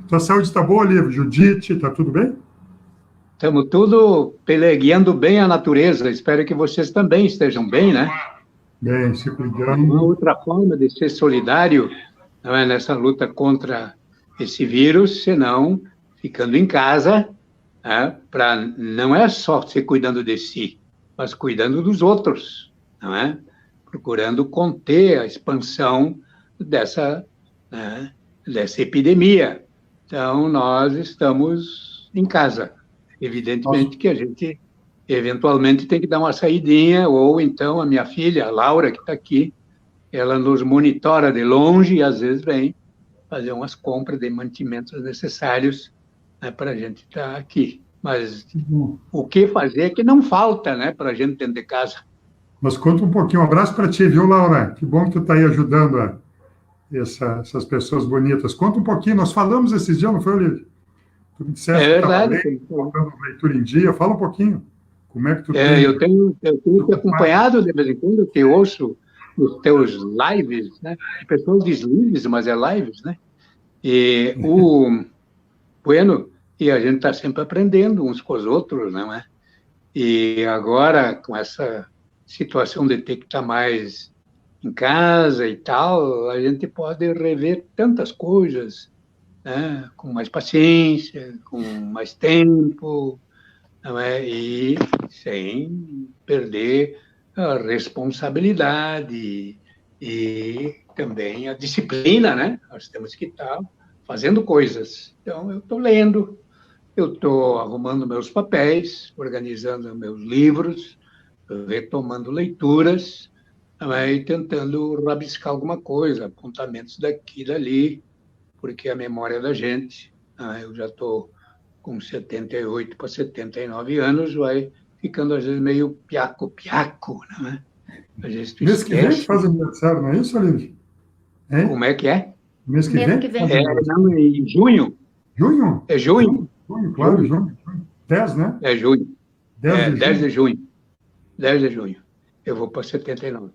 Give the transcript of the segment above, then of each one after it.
Tua saúde está boa, Lívia? Judite, está tudo bem? Estamos tudo pelegueando bem a natureza. Espero que vocês também estejam bem, né? Bem, se Uma cuidando. outra forma de ser solidário, não é, nessa luta contra esse vírus, senão ficando em casa, né, não é só se cuidando de si, mas cuidando dos outros, não é? Procurando conter a expansão dessa, né, dessa epidemia. Então, nós estamos em casa. Nossa, Evidentemente que a gente, eventualmente, tem que dar uma saidinha, ou então a minha filha, a Laura, que está aqui, ela nos monitora de longe e, às vezes, vem fazer umas compras de mantimentos necessários, né, para a gente estar aqui. Mas o que fazer que não falta, né, para a gente dentro de casa. mas conta um pouquinho. Um abraço para ti, viu, Laura? Que bom que tu está aí ajudando essas pessoas bonitas. Conta um pouquinho. Nós falamos esses dias, não foi, Olívia? Tu me É disseste que estava verdade. lendo, colocando leitura em dia. Fala um pouquinho. Como é que tu tem Eu tenho te ocupado? acompanhado de vez em quando, eu te ouço nos teus lives, né? O pessoal diz lives, mas é lives, né? E bueno, e a gente está sempre aprendendo uns com os outros, não é? E agora, com essa situação de ter que estar mais em casa e tal, a gente pode rever tantas coisas, né? Com mais paciência, com mais tempo, não é? E sem perder a responsabilidade e também a disciplina, né? Nós temos que estar fazendo coisas. Então, eu estou lendo, eu estou arrumando meus papéis, organizando meus livros, retomando leituras, não é? E tentando rabiscar alguma coisa, apontamentos daqui e dali, porque a memória da gente, não é? Eu já estou com 78 para 79 anos, vai ficando às vezes meio piaco-piaco, né? Às vezes tu Mês que vem tu esquece. faz aniversário, não é isso, Olívia? Hein? Como é que é? Mês que Mês vem que tu faz vem. Não, aniversário? é em junho. Junho? É junho. Junho, claro, Junho. junho. 10, né? É junho. 10 de 10 de junho. junho. 10 de junho. Eu vou para 79.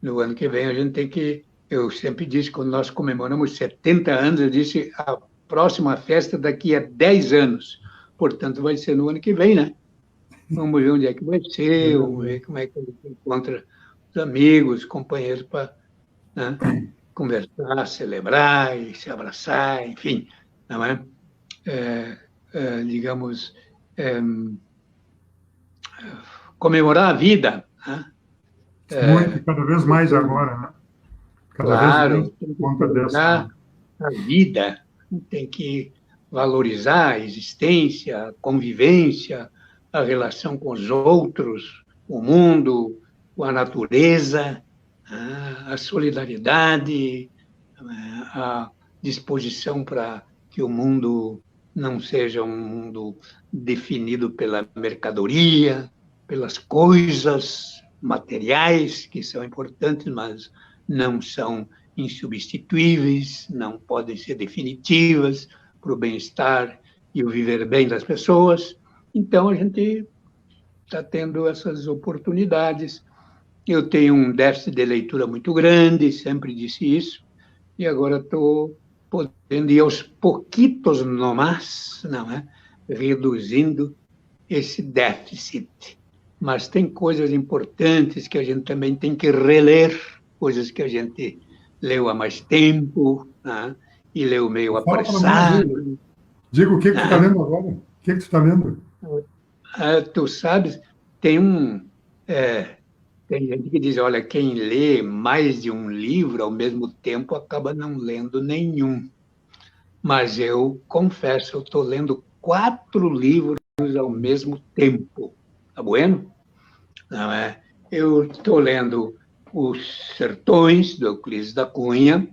No ano que vem a gente tem que... Eu sempre disse, quando nós comemoramos 70 anos, eu disse a próxima festa daqui a 10 anos. Portanto, vai ser no ano que vem, né? Vamos ver onde é que vai ser, vamos ver como é que a gente encontra os amigos, companheiros para, né, conversar, celebrar e se abraçar, enfim, não é? Digamos, é, comemorar a vida, né? Muito, cada vez mais agora, né? Cada vez mais Claro, tem por que conta dessa. celebrar a vida, tem que valorizar a existência, a convivência, a relação com os outros, o mundo, com a natureza, a solidariedade, a disposição para que o mundo não seja um mundo definido pela mercadoria, pelas coisas materiais, que são importantes, mas não são insubstituíveis, não podem ser definitivas para o bem-estar e o viver bem das pessoas. Então, a gente está tendo essas oportunidades. Eu tenho um déficit de leitura muito grande, sempre disse isso, e agora estou podendo ir aos pouquitos nomás, não é? Reduzindo esse déficit. Mas tem coisas importantes que a gente também tem que reler, coisas que a gente leu há mais tempo, né? E leu meio Fala para nós aí. apressado. Diga o que tu está lendo agora. O que tu está lendo? Tu sabes, tem tem gente que diz, olha, quem lê mais de um livro ao mesmo tempo acaba não lendo nenhum. Mas eu confesso, eu estou lendo 4 livros ao mesmo tempo. Tá bueno? Não é? Eu estou lendo Os Sertões, do Euclides da Cunha,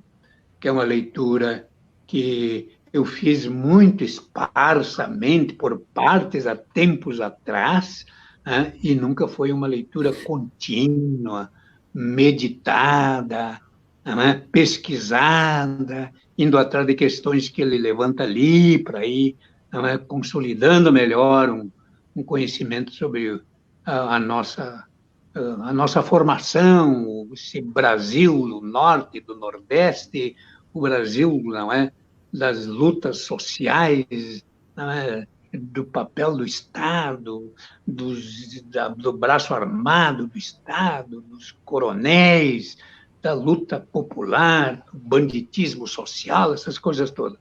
que é uma leitura que eu fiz muito esparsamente, por partes, há tempos atrás, né? E nunca foi uma leitura contínua, meditada, né? Pesquisada, indo atrás de questões que ele levanta ali, para ir, né? Consolidando melhor um conhecimento sobre a nossa formação, esse Brasil do Norte, do Nordeste, o Brasil, não é? das lutas sociais, né, do papel do Estado, do braço armado do Estado, dos coronéis, da luta popular, do banditismo social, essas coisas todas.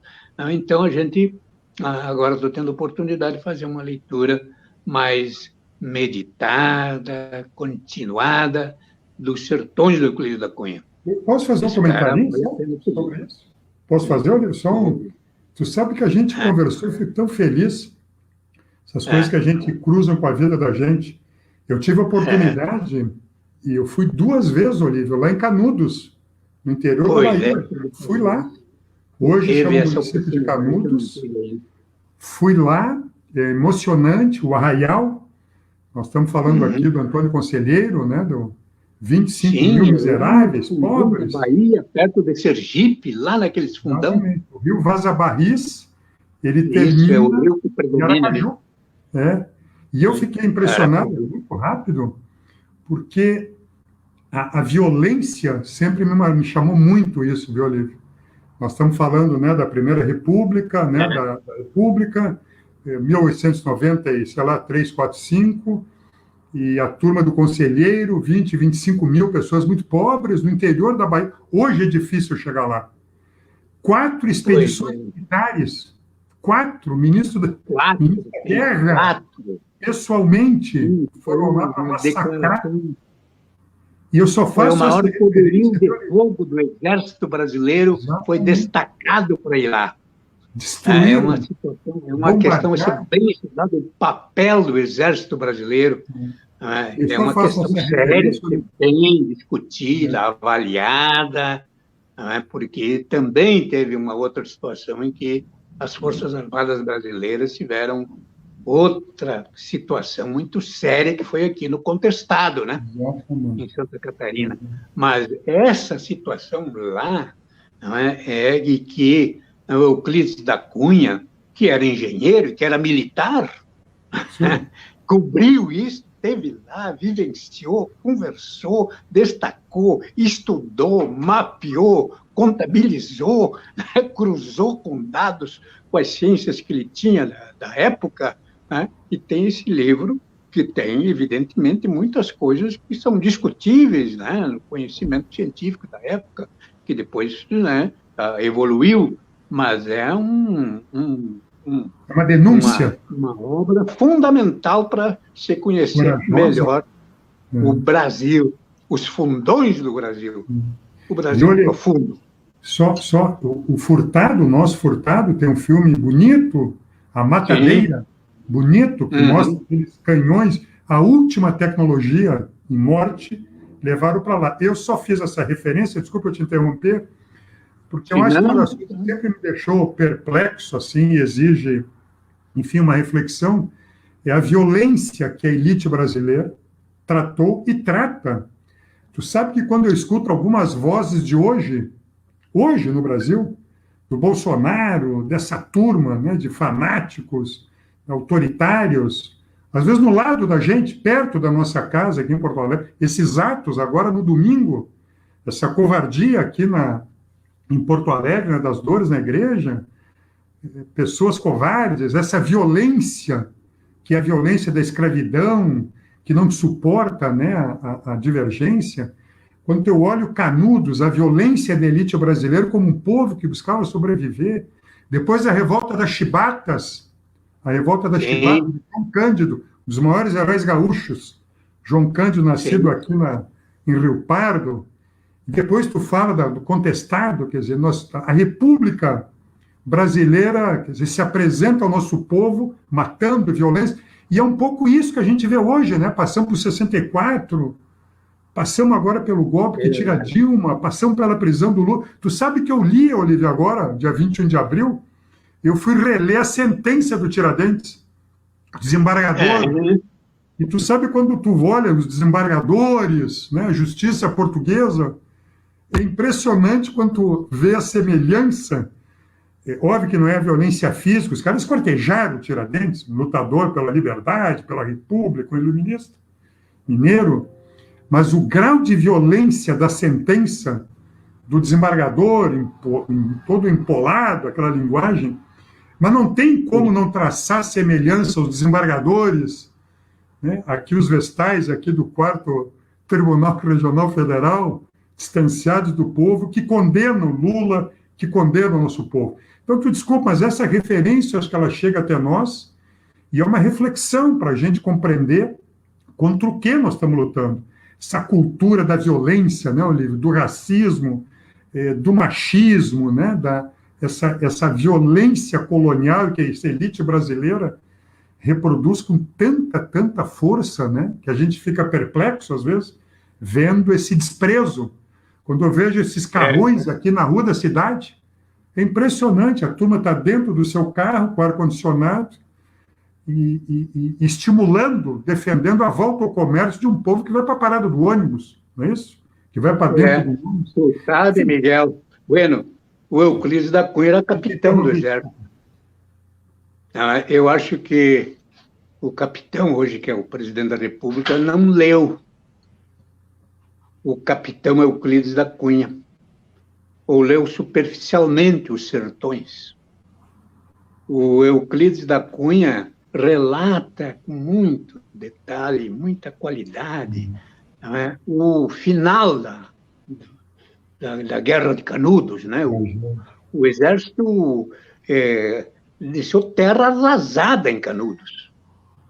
Então, a gente, agora estou tendo a oportunidade de fazer uma leitura mais meditada, continuada, dos Sertões do Euclides da Cunha. Posso fazer um comentário sobre isso? Posso fazer, Olívio? Tu sabe que a gente conversou, eu fico tão feliz, essas coisas que a gente cruzam com a vida da gente. Eu tive a oportunidade, e eu fui 2 vezes, Olívio, lá em Canudos, no interior da Bahia. Fui lá. Hoje chama o município de Canudos. Fui lá, é emocionante, o Arraial. Nós estamos falando aqui do Antônio Conselheiro, né, do 25 mil miseráveis, pobres. Bahia, perto de Sergipe, lá naqueles fundão. Exatamente. O rio Vaza Barris, ele termina é o rio que predomina, em Aracaju. E eu fiquei impressionado, muito rápido, porque a violência sempre me chamou muito isso, viu, Olívio? Nós estamos falando, né, da Primeira República, né, da República, 1890 e, sei lá, 3, 4, 5, e a turma do Conselheiro, 20, 25 mil pessoas muito pobres no interior da Bahia. Hoje é difícil chegar lá. 4 expedições militares, 4 ministros da Guerra, pessoalmente, foram lá para massacrar. E eu só faço... Foi o maior poderio de fogo do Exército Brasileiro, foi destacado para ir lá. É uma situação, é uma questão bem estudada, o papel do Exército Brasileiro. É uma questão séria, bem discutida, avaliada, porque também teve uma outra situação em que as Forças Armadas Brasileiras tiveram outra situação muito séria, que foi aqui no Contestado, né? Em Santa Catarina. Mas essa situação lá é de que o Euclides da Cunha, que era engenheiro, que era militar, cobriu isso, esteve lá, vivenciou, conversou, destacou, estudou, mapeou, contabilizou, cruzou com dados com as ciências que ele tinha da época, e tem esse livro que tem, evidentemente, muitas coisas que são discutíveis, no conhecimento científico da época, que depois evoluiu, mas é uma denúncia. Uma obra fundamental para se conhecer melhor o Brasil, os fundões do Brasil, o Brasil profundo. Só o Furtado, o nosso Furtado, tem um filme bonito, A Matadeira, bonito, que mostra aqueles canhões, a última tecnologia em morte, levaram para lá. Eu só fiz essa referência, desculpa eu te interromper, porque eu acho que uma das coisas que sempre me deixou perplexo, assim, exige, enfim, uma reflexão, é a violência que a elite brasileira tratou e trata. Tu sabe que quando eu escuto algumas vozes de hoje no Brasil, do Bolsonaro, dessa turma, né, de fanáticos, autoritários, às vezes no lado da gente, perto da nossa casa, aqui em Porto Alegre, esses atos agora no domingo, essa covardia aqui em Porto Alegre, né, das dores na igreja, pessoas covardes, essa violência, que é a violência da escravidão, que não suporta, né, a divergência. Quando eu olho Canudos, a violência da elite brasileira como um povo que buscava sobreviver, depois a revolta das chibatas, de João Cândido, um dos maiores heróis gaúchos, João Cândido, nascido aqui em Rio Pardo. Depois tu fala do Contestado, quer dizer, a República Brasileira, quer dizer, se apresenta ao nosso povo matando, violência, e é um pouco isso que a gente vê hoje, né? Passamos por 64, passamos agora pelo golpe que tira Dilma, passamos pela prisão do Lula. Tu sabe que eu li, Olívio, agora, dia 21 de abril, eu fui reler a sentença do Tiradentes, desembargador. E tu sabe quando tu olha os desembargadores, né, a justiça portuguesa, é impressionante quando tu vê a semelhança. É óbvio que não é a violência física, os caras cortejaram o Tiradentes, um lutador pela liberdade, pela república, um iluminista mineiro, mas o grau de violência da sentença do desembargador, todo empolado, aquela linguagem, mas não tem como não traçar semelhança aos desembargadores, né? Aqui os vestais, aqui do 4º Tribunal Regional Federal, distanciados do povo, que condenam Lula, que condenam o nosso povo. Então, tu desculpa, mas essa referência, acho que ela chega até nós, e é uma reflexão para a gente compreender contra o que nós estamos lutando. Essa cultura da violência, né, Olívio, do racismo, do machismo, né, essa violência colonial que essa elite brasileira reproduz com tanta força, né, que a gente fica perplexo, às vezes, vendo esse desprezo. Quando eu vejo esses carrões aqui na rua da cidade, é impressionante, a turma está dentro do seu carro com ar-condicionado e estimulando, defendendo a volta ao comércio de um povo que vai para a parada do ônibus, não é isso? Que vai para dentro do ônibus. Tu sabe, Miguel, bueno, o Euclides da Cunha era capitão do Exército. Eu acho que o capitão hoje, que é o presidente da República, não leu o capitão Euclides da Cunha, ou leu superficialmente Os Sertões. O Euclides da Cunha relata com muito detalhe, muita qualidade, não é? O final da Guerra de Canudos, né? O Exército deixou terra arrasada em Canudos.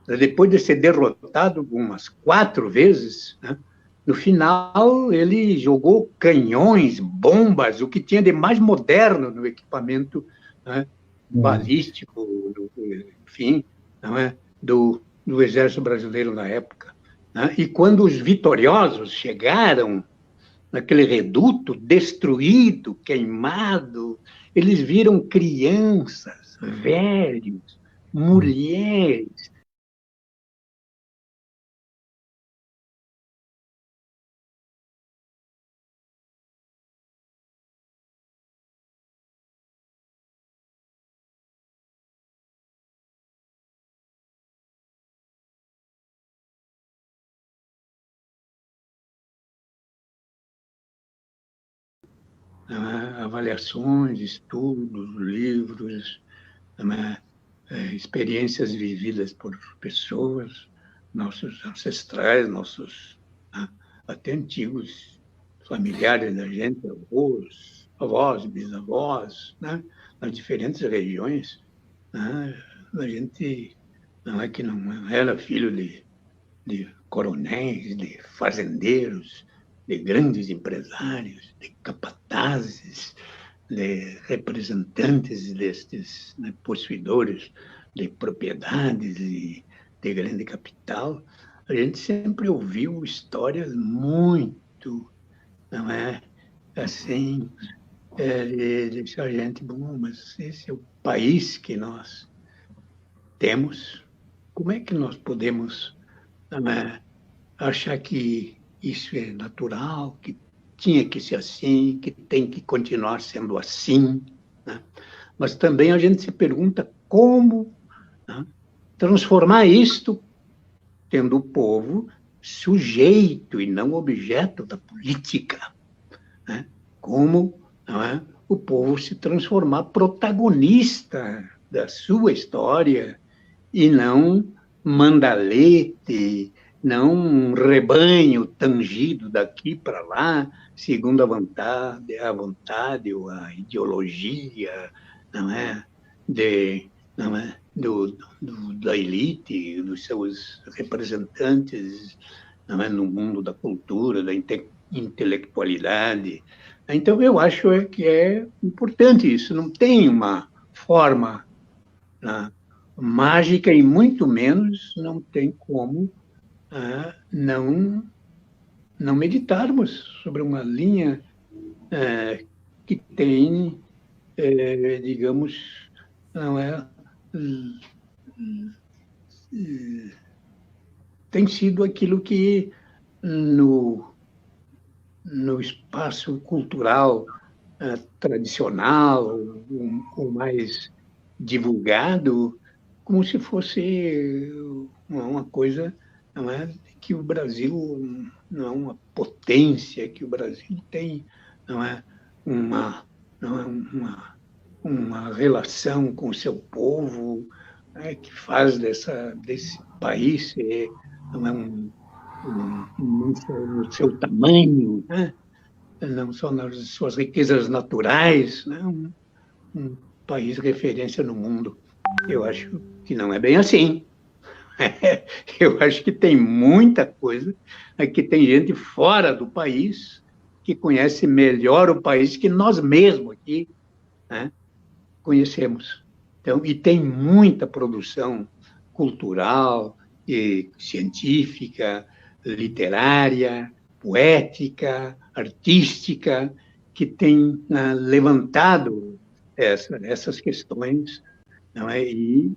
Depois de ser derrotado umas 4 vezes, né? No final, ele jogou canhões, bombas, o que tinha de mais moderno no equipamento, né, balístico, enfim, não é, do Exército Brasileiro na época. Né? E quando os vitoriosos chegaram naquele reduto destruído, queimado, eles viram crianças, velhos, mulheres, avaliações, estudos, livros, experiências vividas por pessoas, nossos ancestrais, nossos até antigos familiares da gente, avós, bisavós, né? Nas diferentes regiões, né? A gente não é que não era filho de coronéis, de fazendeiros, de grandes empresários, de capatazes, de representantes destes, né, possuidores de propriedades e de grande capital. A gente sempre ouviu histórias muito, não é, assim, de deixar a gente, bom, mas esse é o país que nós temos, como é que nós podemos achar que isso é natural, que tinha que ser assim, que tem que continuar sendo assim, né? Mas também a gente se pergunta como, né, transformar isto, tendo o povo sujeito e não objeto da política, né? Como, não é, o povo se transformar protagonista da sua história e não mandalete, não um rebanho tangido daqui para lá, segundo a vontade ou a ideologia, não é, não é, da elite, dos seus representantes, não é, no mundo da cultura, da intelectualidade. Então, eu acho que é importante isso. Não tem uma forma, né, mágica e muito menos não tem como não meditarmos sobre uma linha que tem, digamos, não é, tem sido aquilo que no espaço cultural tradicional, o mais divulgado, como se fosse uma coisa, não é, que o Brasil não é uma potência, que o Brasil tem, não é, uma, não é, uma relação com o seu povo, né, que faz desse país ser, não é, não só no seu tamanho, né, não só nas suas riquezas naturais, né, um país referência no mundo. Eu acho que não é bem assim. Eu acho que tem muita coisa, que tem gente fora do país que conhece melhor o país que nós mesmos aqui, né, conhecemos. Então, e tem muita produção cultural, e científica, literária, poética, artística, que tem levantado essas questões, não é? E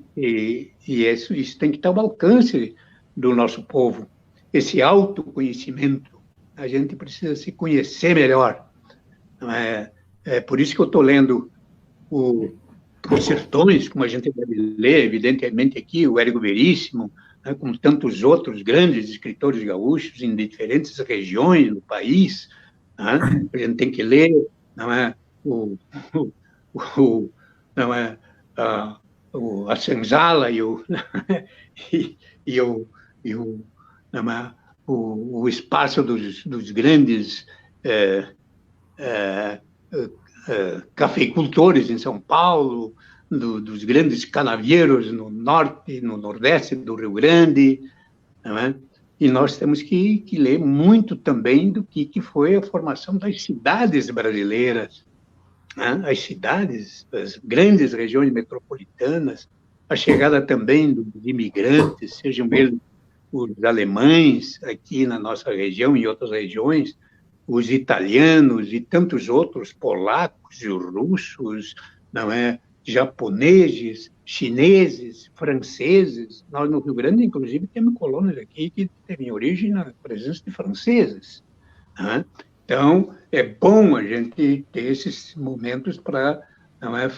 isso tem que estar ao alcance do nosso povo. Esse autoconhecimento, a gente precisa se conhecer melhor. Não é? É por isso que eu estou lendo Os Sertões, como a gente deve ler, evidentemente aqui, o Érigo Veríssimo, né, como tantos outros grandes escritores gaúchos em diferentes regiões do país. Né? A gente tem que ler, não é, não é, a senzala e não é, o espaço dos grandes cafeicultores em São Paulo, dos grandes canavieiros no norte, no nordeste do Rio Grande, não é? E nós temos que ler muito também do que foi a formação das cidades brasileiras, né? As cidades, as grandes regiões metropolitanas, a chegada também dos imigrantes, sejam eles os alemães aqui na nossa região e em outras regiões, os italianos e tantos outros, polacos e russos, não é? Japoneses, chineses, franceses. Nós, no Rio Grande, inclusive, temos colônias aqui que têm origem na presença de franceses. Né? Então, é bom a gente ter esses momentos para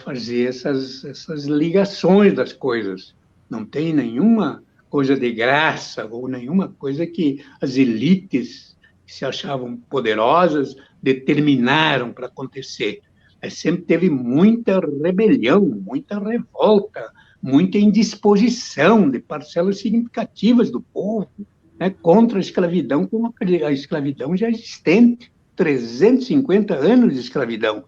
fazer essas ligações das coisas. Não tem nenhuma coisa de graça ou nenhuma coisa que as elites que se achavam poderosas determinaram para acontecer. Sempre teve muita rebelião, muita revolta, muita indisposição de parcelas significativas do povo, né, contra a escravidão, como a escravidão já existente, 350 anos de escravidão.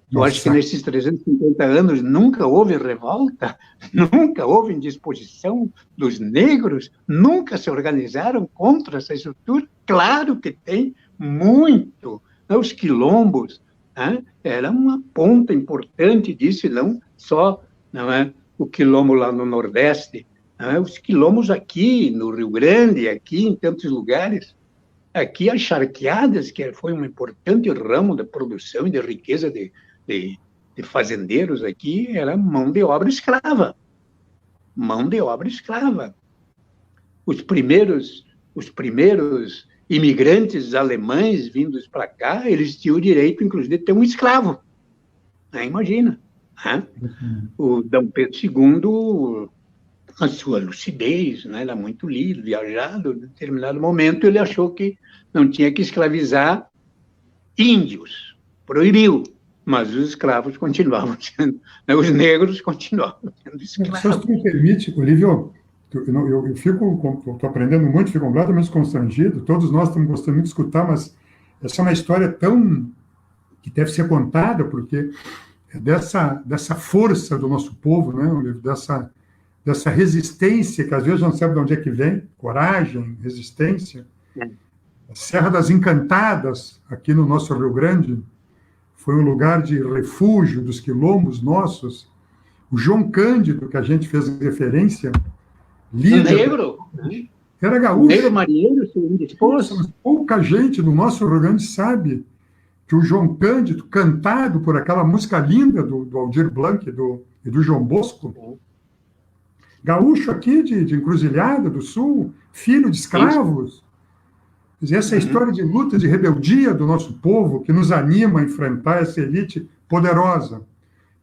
Eu acho que nesses 350 anos nunca houve revolta, nunca houve indisposição dos negros, nunca se organizaram contra essa estrutura. Claro que tem muito. Os quilombos, né, era uma ponta importante disso, e não só, não é, o quilombo lá no Nordeste, não é, os quilombos aqui no Rio Grande, aqui em tantos lugares. Aqui as charqueadas, que foi um importante ramo da produção e de riqueza de fazendeiros aqui, era mão de obra escrava. Mão de obra escrava. Os primeiros imigrantes alemães vindos para cá, eles tinham o direito, inclusive, de ter um escravo. Né? Imagina. Né? O Dom Pedro II, a sua lucidez, né? Era muito lido, viajado, em determinado momento ele achou que não tinha que escravizar índios. Proibiu. Mas os escravos continuavam sendo, né, os negros continuavam sendo escravos. Se tu me permite, Olívio, eu estou aprendendo muito, fico completamente constrangido, todos nós estamos gostando muito de escutar, mas essa é uma história que deve ser contada, porque é dessa força do nosso povo, né, Olívio, dessa resistência, que às vezes não sabe de onde é que vem, coragem, resistência. A Serra das Encantadas, aqui no nosso Rio Grande, foi um lugar de refúgio dos quilombos nossos. O João Cândido, que a gente fez referência, líder... Negro? Era gaúcho. Negro marinheiro, seu indisposto. Pouca gente do nosso Rio Grande sabe que o João Cândido, cantado por aquela música linda do Aldir Blanc e do João Bosco, gaúcho aqui de Encruzilhada do Sul, filho de escravos. Quer dizer, essa história de luta, de rebeldia do nosso povo, que nos anima a enfrentar essa elite poderosa.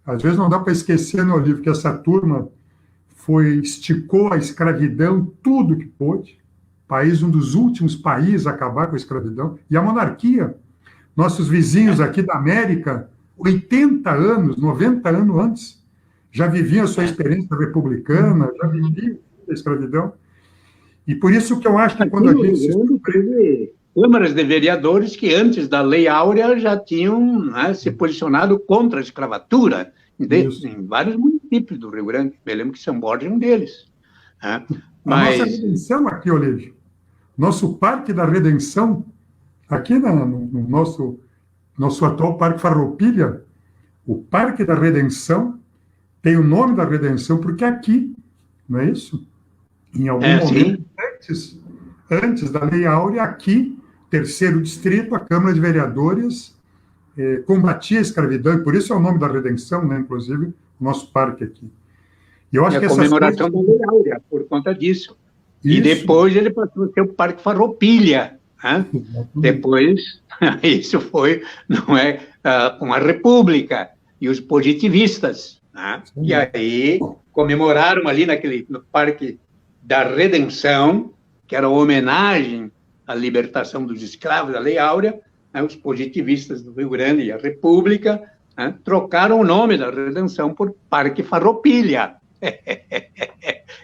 Às vezes não dá para esquecer no livro que essa turma esticou a escravidão tudo que pôde, um dos últimos países a acabar com a escravidão, e a monarquia. Nossos vizinhos aqui da América, 80 anos, 90 anos antes, já viviam a sua experiência republicana, já viviam a escravidão. E por isso que eu acho que Aqui quando a no gente Rio se Grande teve câmaras de vereadores que antes da Lei Áurea já tinham, né, se posicionado contra a escravatura em vários municípios do Rio Grande. Me lembro que São Borja é um deles. Né? A nossa Mas redenção aqui, Olívio, nosso Parque da Redenção, aqui no nosso atual Parque Farroupilha, o Parque da Redenção tem o nome da Redenção porque aqui, não é isso? Em algum momento antes da Lei Áurea, aqui, terceiro distrito, a Câmara de Vereadores combatia a escravidão, e por isso é o nome da Redenção, né? Inclusive, o nosso parque aqui. E eu acho que a comemoração da Lei Áurea, por conta disso. E depois ele passou a ser o Parque Farroupilha. Né? Depois, isso foi, não é, com a República e os positivistas. Né? E aí comemoraram ali no Parque da Redenção, que era uma homenagem à libertação dos escravos da Lei Áurea, né? Os positivistas do Rio Grande e a República, né? Trocaram o nome da Redenção por Parque Farroupilha.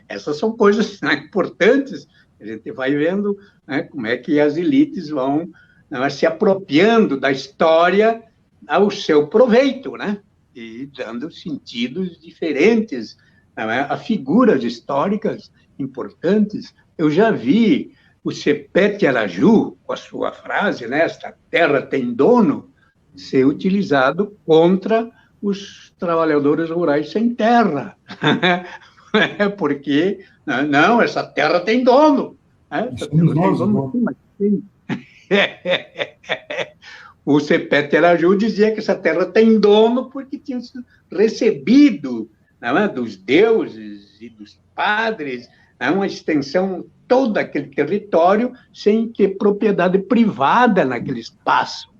Essas são coisas, né, importantes. A gente vai vendo, né, como é que as elites vão, né, se apropriando da história ao seu proveito, né, e dando sentidos diferentes, né, a figuras históricas importantes. Eu já vi o Sepete Araju, com a sua frase, né, esta terra tem dono, ser utilizado contra os trabalhadores rurais sem terra. Porque, não, essa terra tem dono. Essa terra tem dono. O Sepete Araju dizia que essa terra tem dono porque tinha sido recebido, não, dos deuses e dos padres, não, uma extensão todo aquele território sem ter propriedade privada naquele espaço,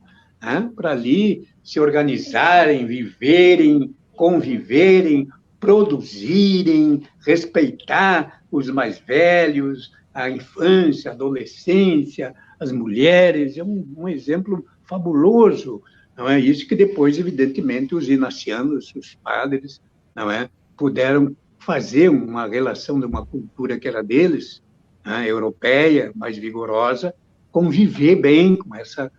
né, para ali se organizarem, viverem, conviverem, produzirem, respeitar os mais velhos, a infância, a adolescência, as mulheres. É um exemplo fabuloso. Não é isso que depois, evidentemente, os inacianos, os padres, não é, puderam fazer uma relação de uma cultura que era deles, né, europeia, mais vigorosa, conviver bem com essa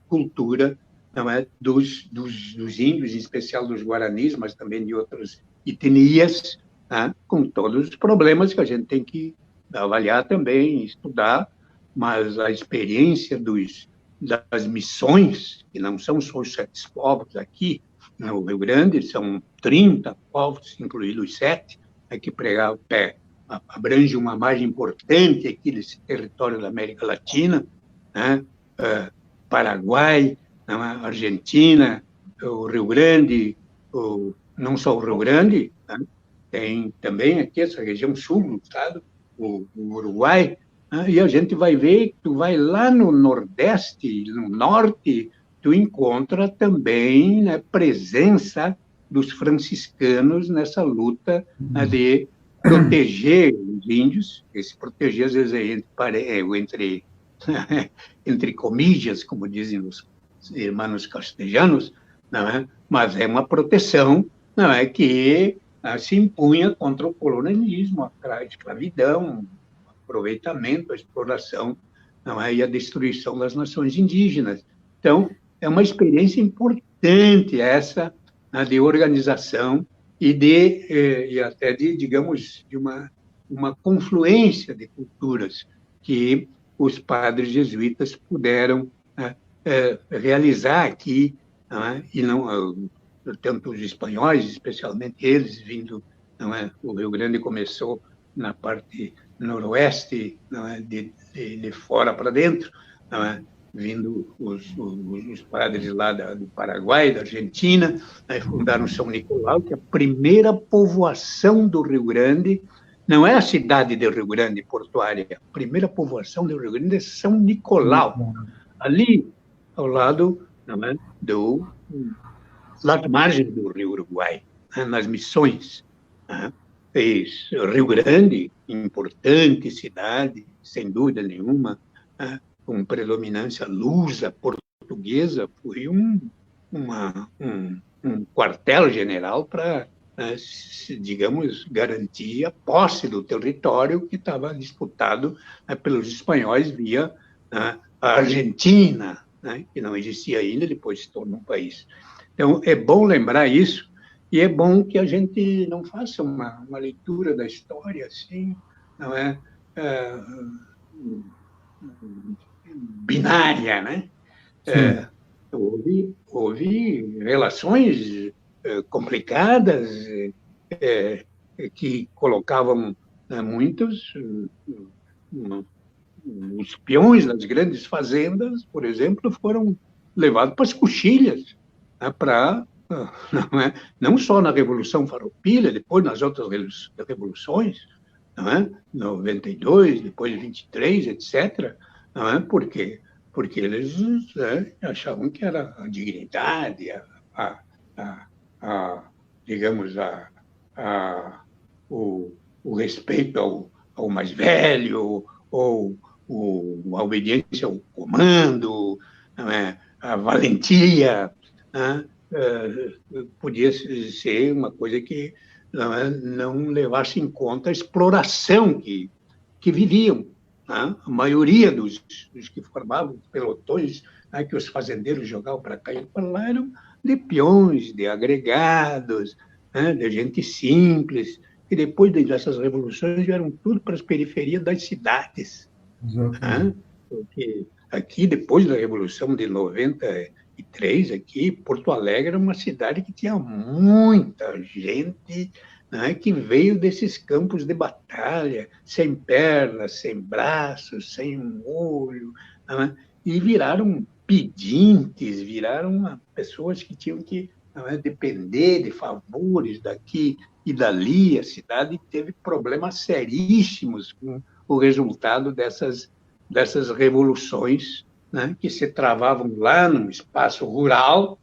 cultura, não é, dos índios, em especial dos guaranis, mas também de outras etnias, né, com todos os problemas que a gente tem que avaliar também, estudar, mas a experiência das missões, que não são só os 7 povos aqui no Rio Grande, são 30 povos, incluídos os 7, que abrange uma margem importante aqui desse território da América Latina, né, Paraguai, Argentina, o Rio Grande, não só o Rio Grande, né? Tem também aqui essa região sul do estado, o Uruguai, né? E a gente vai ver, tu vai lá no Nordeste, no Norte, tu encontra também, né, presença dos franciscanos nessa luta, né, de proteger os índios, esse proteger às vezes entre comillas, como dizem os irmãos castelhanos, não é? Mas é uma proteção, não é, que se impunha contra o colonialismo, a escravidão, o aproveitamento, a exploração, não é, e a destruição das nações indígenas. Então, é uma experiência importante essa, né, de organização e até de, digamos, de uma confluência de culturas que os padres jesuítas puderam realizar aqui, né? E não tanto os espanhóis, especialmente eles vindo, não é? O Rio Grande começou na parte noroeste, não é? De fora para dentro, não é? Vindo os padres lá do Paraguai, da Argentina, né? Fundaram São Nicolau, que é a primeira povoação do Rio Grande. Não é a cidade de Rio Grande portuária, a primeira povoação do Rio Grande é São Nicolau, ali ao lado, não é, das margens do Rio Uruguai, né, nas Missões. Né? Rio Grande, importante cidade, sem dúvida nenhuma, né, com predominância lusa, portuguesa foi um quartel-general para, digamos, garantir a posse do território que estava disputado, pelos espanhóis via, a Argentina, que não existia ainda, depois se tornou um país. Então, é bom lembrar isso, e é bom que a gente não faça uma leitura da história assim, não é, binária, né? Houve relações complicadas que colocavam muitos os peões das grandes fazendas, por exemplo, foram levados para as coxilhas, para não só na Revolução Farroupilha, depois nas outras revoluções, não é? 92, depois 23, etc. Não é? Porque eles achavam que era a dignidade, digamos, o respeito ao mais velho, ou a obediência ao comando, não é? A valentia, podia ser uma coisa que não levasse em conta a exploração que viviam. A maioria dos que formavam pelotões, que os fazendeiros jogavam para cá e para lá, eram de peões, de agregados, de gente simples, e depois dessas revoluções vieram tudo para as periferias das cidades. Porque aqui, depois da Revolução de 93, aqui, Porto Alegre era uma cidade que tinha muita gente que veio desses campos de batalha, sem pernas, sem braços, sem um olho, e viraram pedintes, viraram pessoas que tinham que depender de favores daqui e dali. A cidade teve problemas seríssimos com o resultado dessas revoluções, que se travavam lá no espaço rural,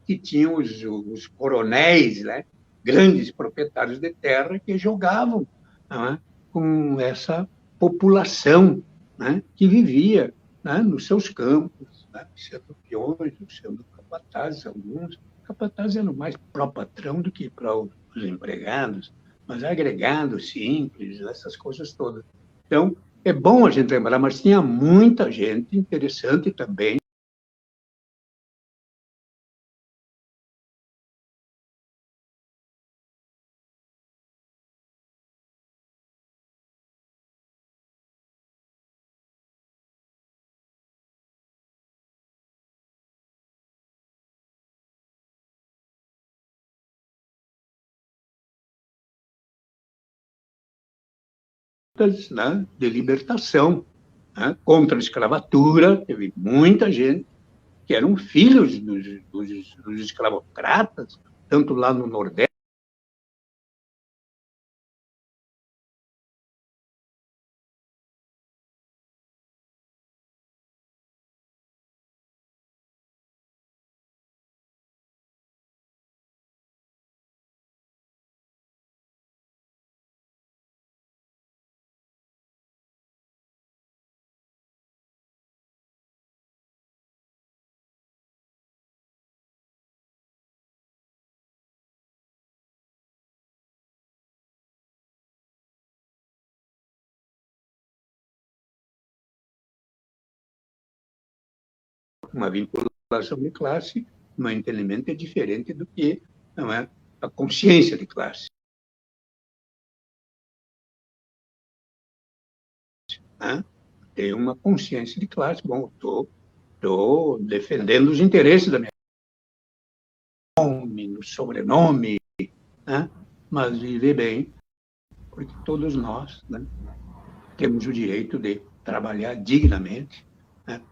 que tinham os coronéis, grandes proprietários de terra, que jogavam com essa população que vivia nos seus campos, sendo peões, sendo capatazes. Alguns capatazes eram mais pró-patrão do que para os empregados, mas agregados, simples, essas coisas todas. Então, é bom a gente lembrar, mas tinha muita gente interessante também. De libertação, contra a escravatura. Teve muita gente que eram filhos dos escravocratas, tanto lá no Nordeste. Uma vinculação de classe, meu entendimento é diferente do que a consciência de classe. Tem uma consciência de classe. Bom, estou defendendo os interesses da minha nome, no sobrenome, mas viver bem, porque todos nós temos o direito de trabalhar dignamente,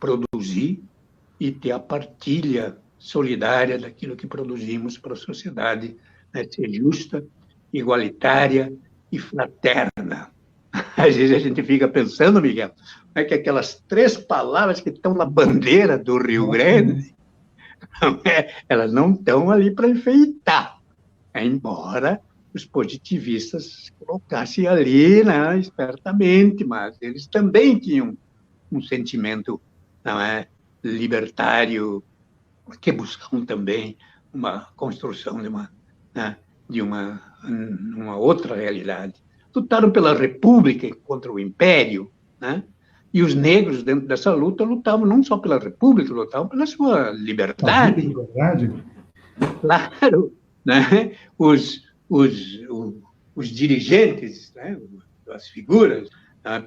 produzir e ter a partilha solidária daquilo que produzimos para a sociedade, ser justa, igualitária e fraterna. Às vezes a gente fica pensando, Miguel, que aquelas 3 palavras que estão na bandeira do Rio Grande, elas não estão ali para enfeitar, embora os positivistas colocassem ali, espertamente, mas eles também tinham um sentimento libertário, que buscavam também uma construção de uma outra realidade. Lutaram pela República contra o Império, né? E os negros, dentro dessa luta, lutavam não só pela República, lutavam pela sua liberdade. Claro, né? Os dirigentes, né? As figuras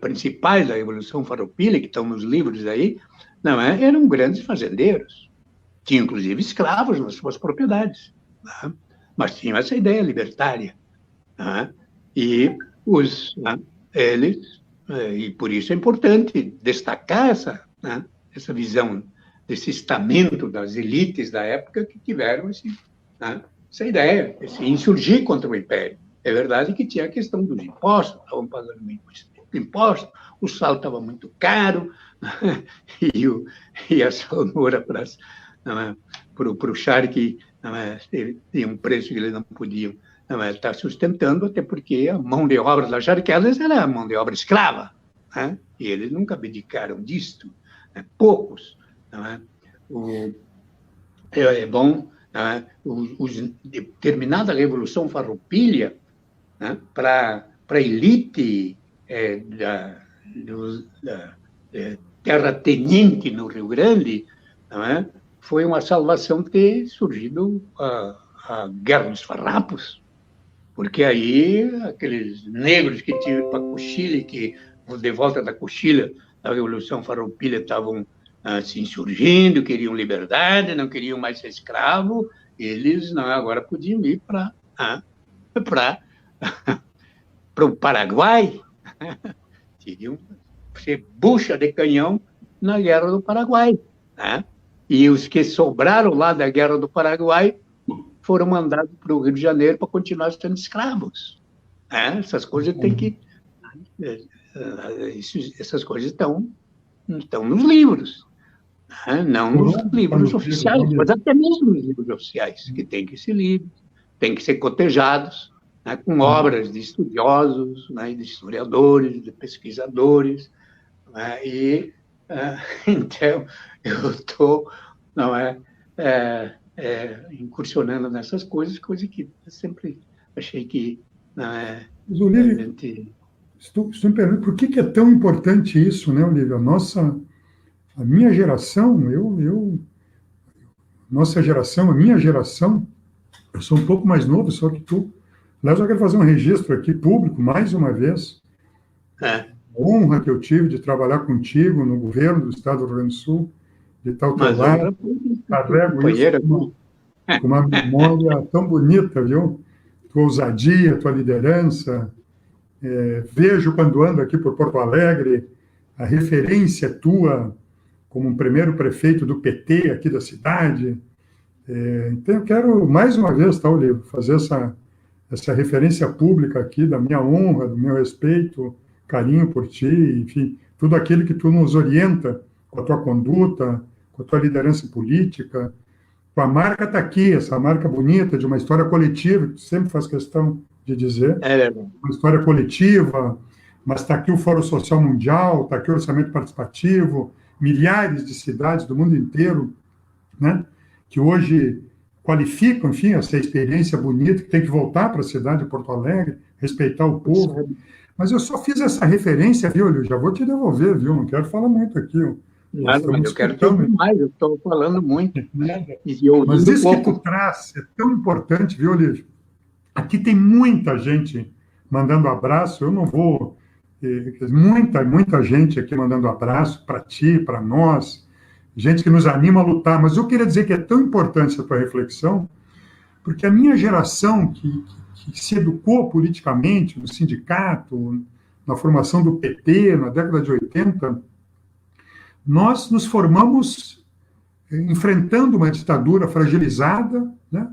principais da Revolução Farroupilha, que estão nos livros aí, não é? Eram grandes fazendeiros. Tinham, inclusive, escravos nas suas propriedades, né? Mas tinham essa ideia libertária, né? E eles... E por isso é importante destacar essa visão desse estamento das elites da época que tiveram essa ideia, esse insurgir contra o Império. É verdade que tinha a questão dos impostos, estavam pagando muito imposto, o sal estava muito caro, e a salmoura para o charque tinha um preço que eles não podiam está sustentando, até porque a mão de obra das charqueadas era a mão de obra escrava, né? E eles nunca abdicaram disto, né? Poucos. Né? É bom, né? Terminada a Revolução Farroupilha, né? Para a elite da terratenente no Rio Grande, né? Foi uma salvação ter surgido a Guerra dos Farrapos, porque aí aqueles negros que tinham para Coxilha, que de volta da Coxilha, da Revolução Farroupilha, estavam se insurgindo, queriam liberdade, não queriam mais ser escravo, eles agora podiam ir para o Paraguai, queriam ser bucha de canhão na Guerra do Paraguai, né? E os que sobraram lá da Guerra do Paraguai foram mandados para o Rio de Janeiro para continuar sendo escravos. Essas coisas tem que... Essas coisas estão nos livros. Não nos livros oficiais, mas até mesmo nos livros oficiais, que têm que ser lidos, têm que ser cotejados, com obras de estudiosos, de historiadores, de pesquisadores. Então, eu estou... incursionando nessas coisas, coisa que eu sempre achei que Mas, Olívio, se me permite, por que é tão importante isso, né, Olívio? A minha geração, a minha geração, eu sou um pouco mais novo só que tu. Aliás, eu quero fazer um registro aqui público, mais uma vez. A honra que eu tive de trabalhar contigo no governo do Estado do Rio Grande do Sul, de estar ao teu lado. Carrego isso com uma memória tão bonita, viu? Tua ousadia, tua liderança. Vejo quando ando aqui por Porto Alegre a referência tua como um primeiro prefeito do PT aqui da cidade. Então, eu quero, mais uma vez, tá, Olívio, fazer essa referência pública aqui da minha honra, do meu respeito, carinho por ti, enfim, tudo aquilo que tu nos orienta com a tua conduta, com a tua liderança política. A marca está aqui, essa marca bonita de uma história coletiva, que tu sempre faz questão de dizer. Uma história coletiva, mas está aqui o Fórum Social Mundial, está aqui o Orçamento Participativo, milhares de cidades do mundo inteiro, né, que hoje qualificam, enfim, essa experiência bonita, que tem que voltar para a cidade de Porto Alegre, respeitar o povo. Mas eu só fiz essa referência, viu, Olívio? Já vou te devolver, viu? Não quero falar muito aqui, mas eu quero te ouvir mais, eu estou falando muito. Mas isso que tu traz é tão importante, viu, Olívio? Aqui tem muita gente mandando abraço, eu não vou... Muita gente aqui mandando abraço para ti, para nós, gente que nos anima a lutar. Mas eu queria dizer que é tão importante essa tua reflexão, porque a minha geração, que se educou politicamente no sindicato, na formação do PT, na década de 80, nós nos formamos enfrentando uma ditadura fragilizada, né?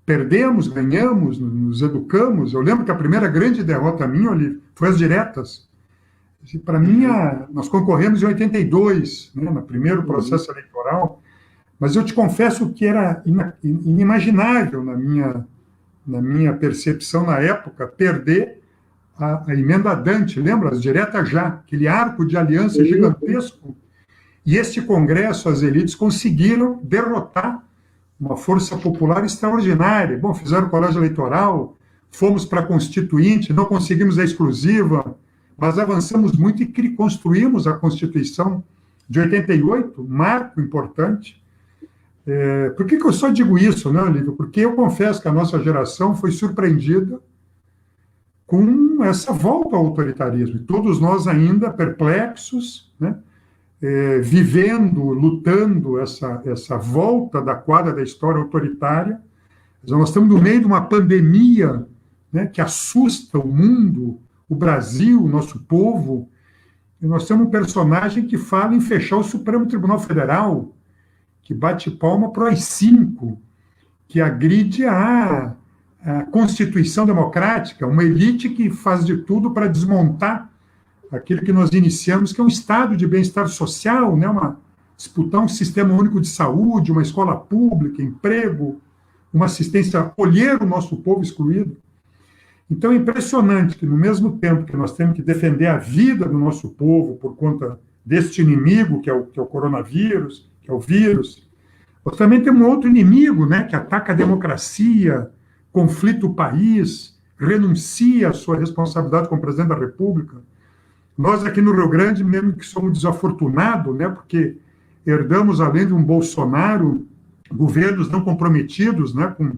Perdemos, ganhamos, nos educamos. Eu lembro que a primeira grande derrota minha, Olívio, foi as diretas. Para mim, nós concorremos em 82, né, no primeiro processo eleitoral, mas eu te confesso que era inimaginável na minha percepção na época perder a emenda Dante, lembra? As diretas já, aquele arco de aliança gigantesco. E este Congresso, as elites conseguiram derrotar uma força popular extraordinária. Bom, fizeram o colégio eleitoral, fomos para a Constituinte, não conseguimos a exclusiva, mas avançamos muito e construímos a Constituição de 88, marco importante. Por que eu só digo isso, né, Olívio? Porque eu confesso que a nossa geração foi surpreendida com essa volta ao autoritarismo. E todos nós ainda perplexos, né, vivendo, lutando essa volta da quadra da história autoritária. Nós estamos no meio de uma pandemia, né, que assusta o mundo, o Brasil, o nosso povo. E nós temos um personagem que fala em fechar o Supremo Tribunal Federal, que bate palma para o AI-5, que agride a Constituição Democrática, uma elite que faz de tudo para desmontar aquilo que nós iniciamos, que é um estado de bem-estar social, né? Disputar um sistema único de saúde, uma escola pública, emprego, uma assistência, acolher o nosso povo excluído. Então é impressionante que, no mesmo tempo que nós temos que defender a vida do nosso povo por conta deste inimigo, que é o coronavírus, que é o vírus, nós também temos um outro inimigo, né, que ataca a democracia, conflita o país, renuncia à sua responsabilidade como presidente da República. Nós aqui no Rio Grande, mesmo que somos desafortunados, né, porque herdamos, além de um Bolsonaro, governos não comprometidos, né, com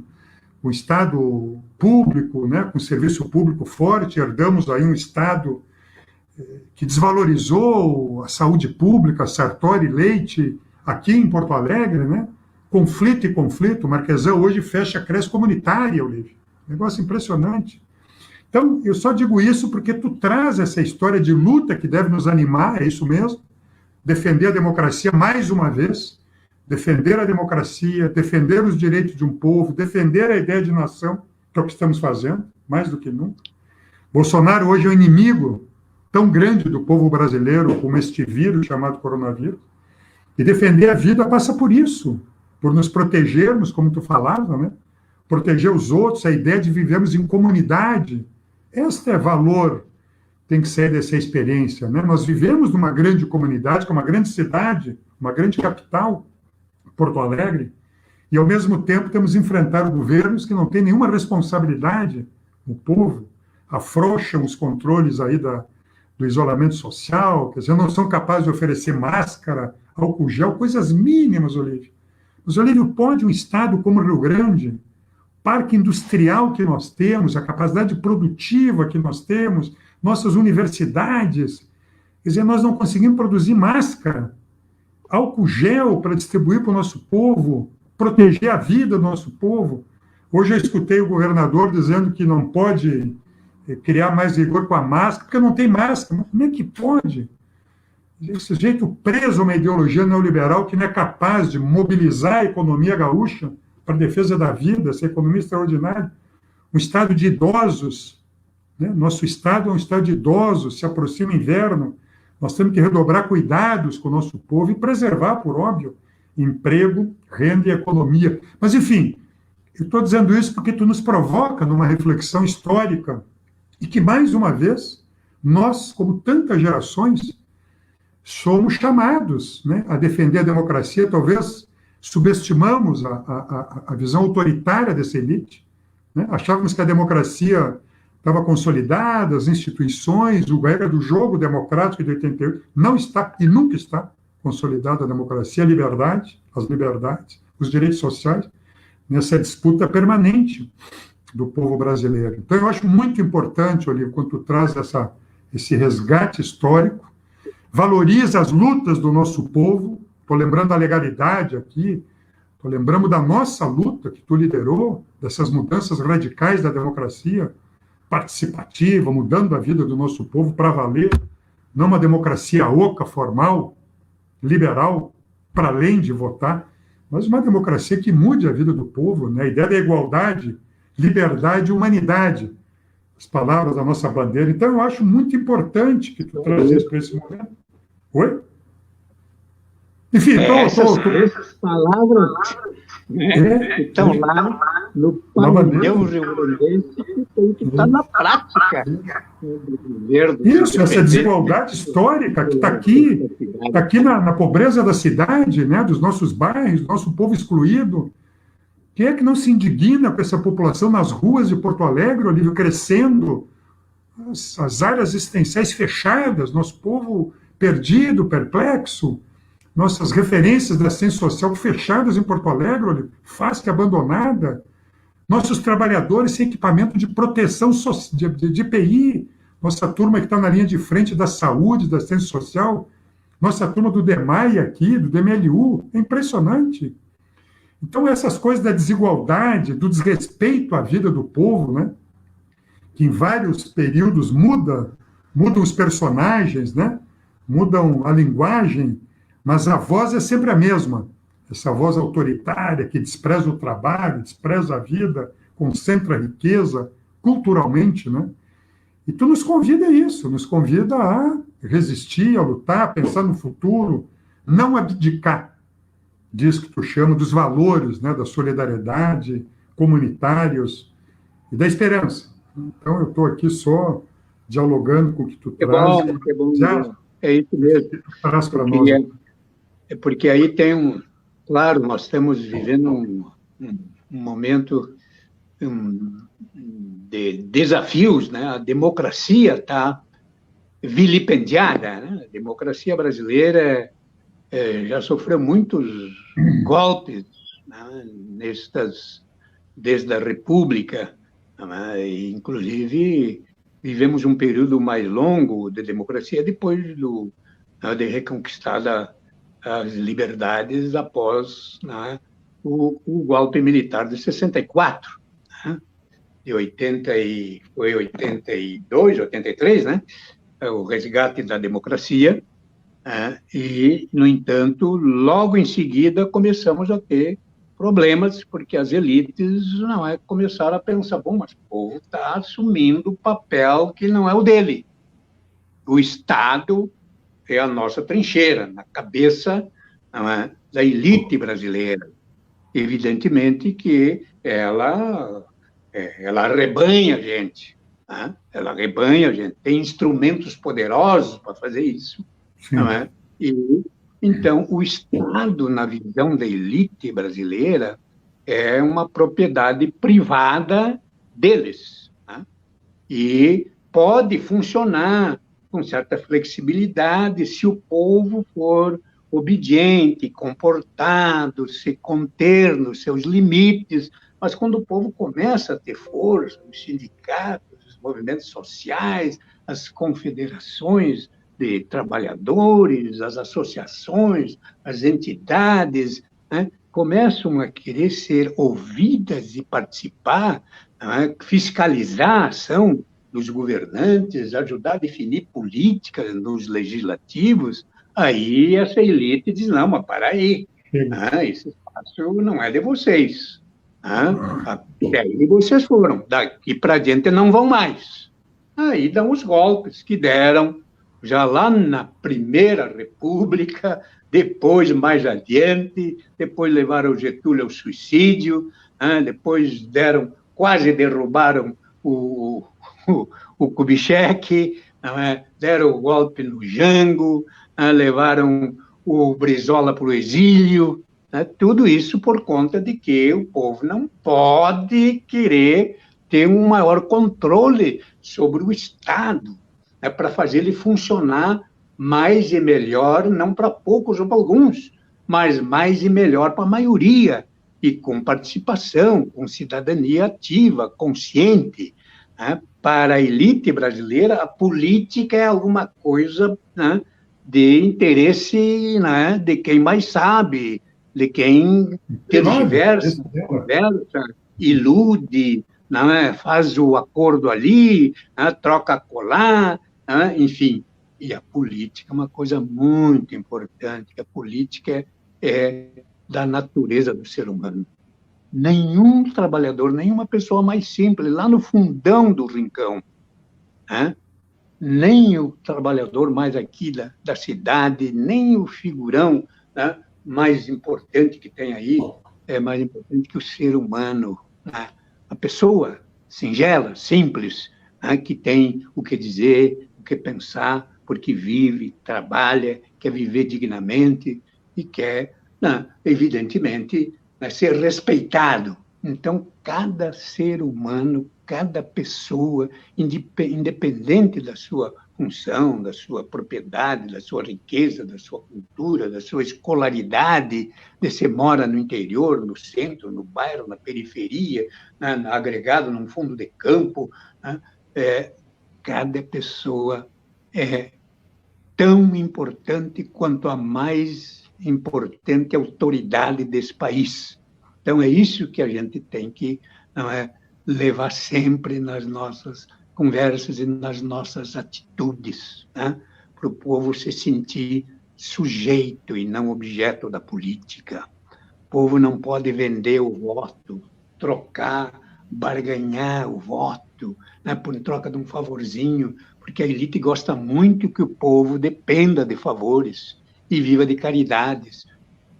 o Estado público, né, com o serviço público forte, herdamos aí um Estado que desvalorizou a saúde pública, Sartori, Leite, aqui em Porto Alegre, né, conflito e conflito. O Marquesão hoje fecha a creche comunitária, Olívio. Negócio impressionante. Então, eu só digo isso porque tu traz essa história de luta que deve nos animar, é isso mesmo, defender a democracia mais uma vez, defender a democracia, defender os direitos de um povo, defender a ideia de nação, que é o que estamos fazendo, mais do que nunca. Bolsonaro hoje é um inimigo tão grande do povo brasileiro como este vírus chamado coronavírus, e defender a vida passa por isso, por nos protegermos, como tu falava, né? Proteger os outros, a ideia de vivermos em comunidade. Este é valor, tem que ser dessa experiência, né? Nós vivemos numa grande comunidade, que é uma grande cidade, uma grande capital, Porto Alegre, e ao mesmo tempo temos que enfrentar governos que não têm nenhuma responsabilidade, o povo, afrouxam os controles aí do isolamento social, quer dizer, não são capazes de oferecer máscara, álcool gel, coisas mínimas, Olívio. Mas, Olívio, pode um estado como o Rio Grande, parque industrial que nós temos, a capacidade produtiva que nós temos, nossas universidades, quer dizer, nós não conseguimos produzir máscara, álcool gel para distribuir para o nosso povo, proteger a vida do nosso povo. Hoje eu escutei o governador dizendo que não pode criar mais rigor com a máscara, porque não tem máscara. Mas como é que pode? Esse jeito preso a uma ideologia neoliberal que não é capaz de mobilizar a economia gaúcha para a defesa da vida, essa economia extraordinária. Um estado de idosos, né? Nosso estado é um estado de idosos, se aproxima o inverno, nós temos que redobrar cuidados com o nosso povo e preservar, por óbvio, emprego, renda e economia. Mas, enfim, eu estou dizendo isso porque tu nos provoca numa reflexão histórica e que, mais uma vez, nós, como tantas gerações, somos chamados, né, a defender a democracia. Talvez subestimamos a visão autoritária dessa elite, né? Achávamos que a democracia estava consolidada, as instituições, o regra do jogo democrático de 88, não está e nunca está consolidada a democracia, a liberdade, as liberdades, os direitos sociais, nessa disputa permanente do povo brasileiro. Então, eu acho muito importante, Olívio, quando tu traz esse resgate histórico, valoriza as lutas do nosso povo. Estou lembrando da legalidade aqui, estou lembrando da nossa luta que tu liderou, dessas mudanças radicais da democracia participativa, mudando a vida do nosso povo para valer, não uma democracia oca, formal, liberal, para além de votar, mas uma democracia que mude a vida do povo, né? A ideia da igualdade, liberdade e humanidade, as palavras da nossa bandeira. Então, eu acho muito importante que tu traz isso para esse momento. Oi? Enfim, essas palavras que estão lá no painel rio-grandense que tem que estar na prática do governo. Isso, essa desigualdade histórica que está aqui na pobreza da cidade, né, dos nossos bairros, do nosso povo excluído. Quem é que não se indigna com essa população nas ruas de Porto Alegre, Olívio, crescendo, as áreas existenciais fechadas, nosso povo perdido, perplexo, nossas referências da ciência social fechadas em Porto Alegre, Olívio, face abandonada, nossos trabalhadores sem equipamento de proteção de EPI, nossa turma que está na linha de frente da saúde, da ciência social, nossa turma do DEMAI aqui, do DMLU, é impressionante. Então, essas coisas da desigualdade, do desrespeito à vida do povo, né, que em vários períodos mudam os personagens, né, mudam a linguagem, mas a voz é sempre a mesma. Essa voz autoritária que despreza o trabalho, despreza a vida, concentra a riqueza culturalmente, né? E tu nos convida a isso, nos convida a resistir, a lutar, a pensar no futuro, não abdicar disso que tu chama dos valores, né, da solidariedade, comunitários e da esperança. Então, eu estou aqui só dialogando com o que tu traz. É bom. É isso mesmo. Que tu traz para nós. É porque aí tem Claro, nós estamos vivendo um momento de desafios, né? A democracia está vilipendiada, né? A democracia brasileira já sofreu muitos golpes, né? Desde a República, né? E, inclusive, vivemos um período mais longo de democracia depois de reconquistada as liberdades após, né, o golpe militar de 64, né? Foi 82, 83, né? O resgate da democracia, e, no entanto, logo em seguida começamos a ter problemas, porque as elites começaram a pensar, bom, mas o povo está assumindo o papel que não é o dele. O Estado é a nossa trincheira, na cabeça da elite brasileira. Evidentemente que ela arrebanha a gente, né? Ela arrebanha a gente, tem instrumentos poderosos para fazer isso. Não é? E, então, o Estado, na visão da elite brasileira, é uma propriedade privada deles, né? E pode funcionar com certa flexibilidade se o povo for obediente, comportado, se conter nos seus limites, mas quando o povo começa a ter força, os sindicatos, os movimentos sociais, as confederações de trabalhadores, as associações, as entidades, né, começam a querer ser ouvidas e participar, né, fiscalizar a ação dos governantes, ajudar a definir políticas nos legislativos, aí essa elite diz, não, mas para aí, esse espaço não é de vocês. Até aí vocês foram, daqui para diante não vão mais. Aí dão os golpes que deram já lá na Primeira República, depois mais adiante, depois levaram o Getúlio ao suicídio, depois quase derrubaram o Kubitschek, deram o golpe no Jango, levaram o Brizola para o exílio, tudo isso por conta de que o povo não pode querer ter um maior controle sobre o Estado, para fazer ele funcionar mais e melhor, não para poucos ou para alguns, mas mais e melhor para a maioria, e com participação, com cidadania ativa, consciente. Para a elite brasileira, a política é alguma coisa, de interesse, de quem mais sabe, de quem tergiversa, conversa, ilude, faz o acordo ali, troca colar, enfim. E a política é uma coisa muito importante, a política é da natureza do ser humano. Nenhum trabalhador, nenhuma pessoa mais simples, lá no fundão do rincão, nem o trabalhador mais aqui da cidade, nem o figurão né, mais importante que tem aí é mais importante que o ser humano, né? A pessoa singela, simples, né, que tem o que dizer, o que pensar, porque vive, trabalha, quer viver dignamente e quer, né, evidentemente, né, ser respeitado. Então, cada ser humano, cada pessoa, independente da sua função, da sua propriedade, da sua riqueza, da sua cultura, da sua escolaridade, de se mora no interior, no centro, no bairro, na periferia, né, agregado num fundo de campo, né, cada pessoa é tão importante quanto a mais importante autoridade desse país. Então, é isso que a gente tem que, não é, levar sempre nas nossas conversas e nas nossas atitudes, né? Para o povo se sentir sujeito e não objeto da política. O povo não pode vender o voto, trocar, barganhar o voto, né, por troca de um favorzinho, porque a elite gosta muito que o povo dependa de favores e viva de caridades.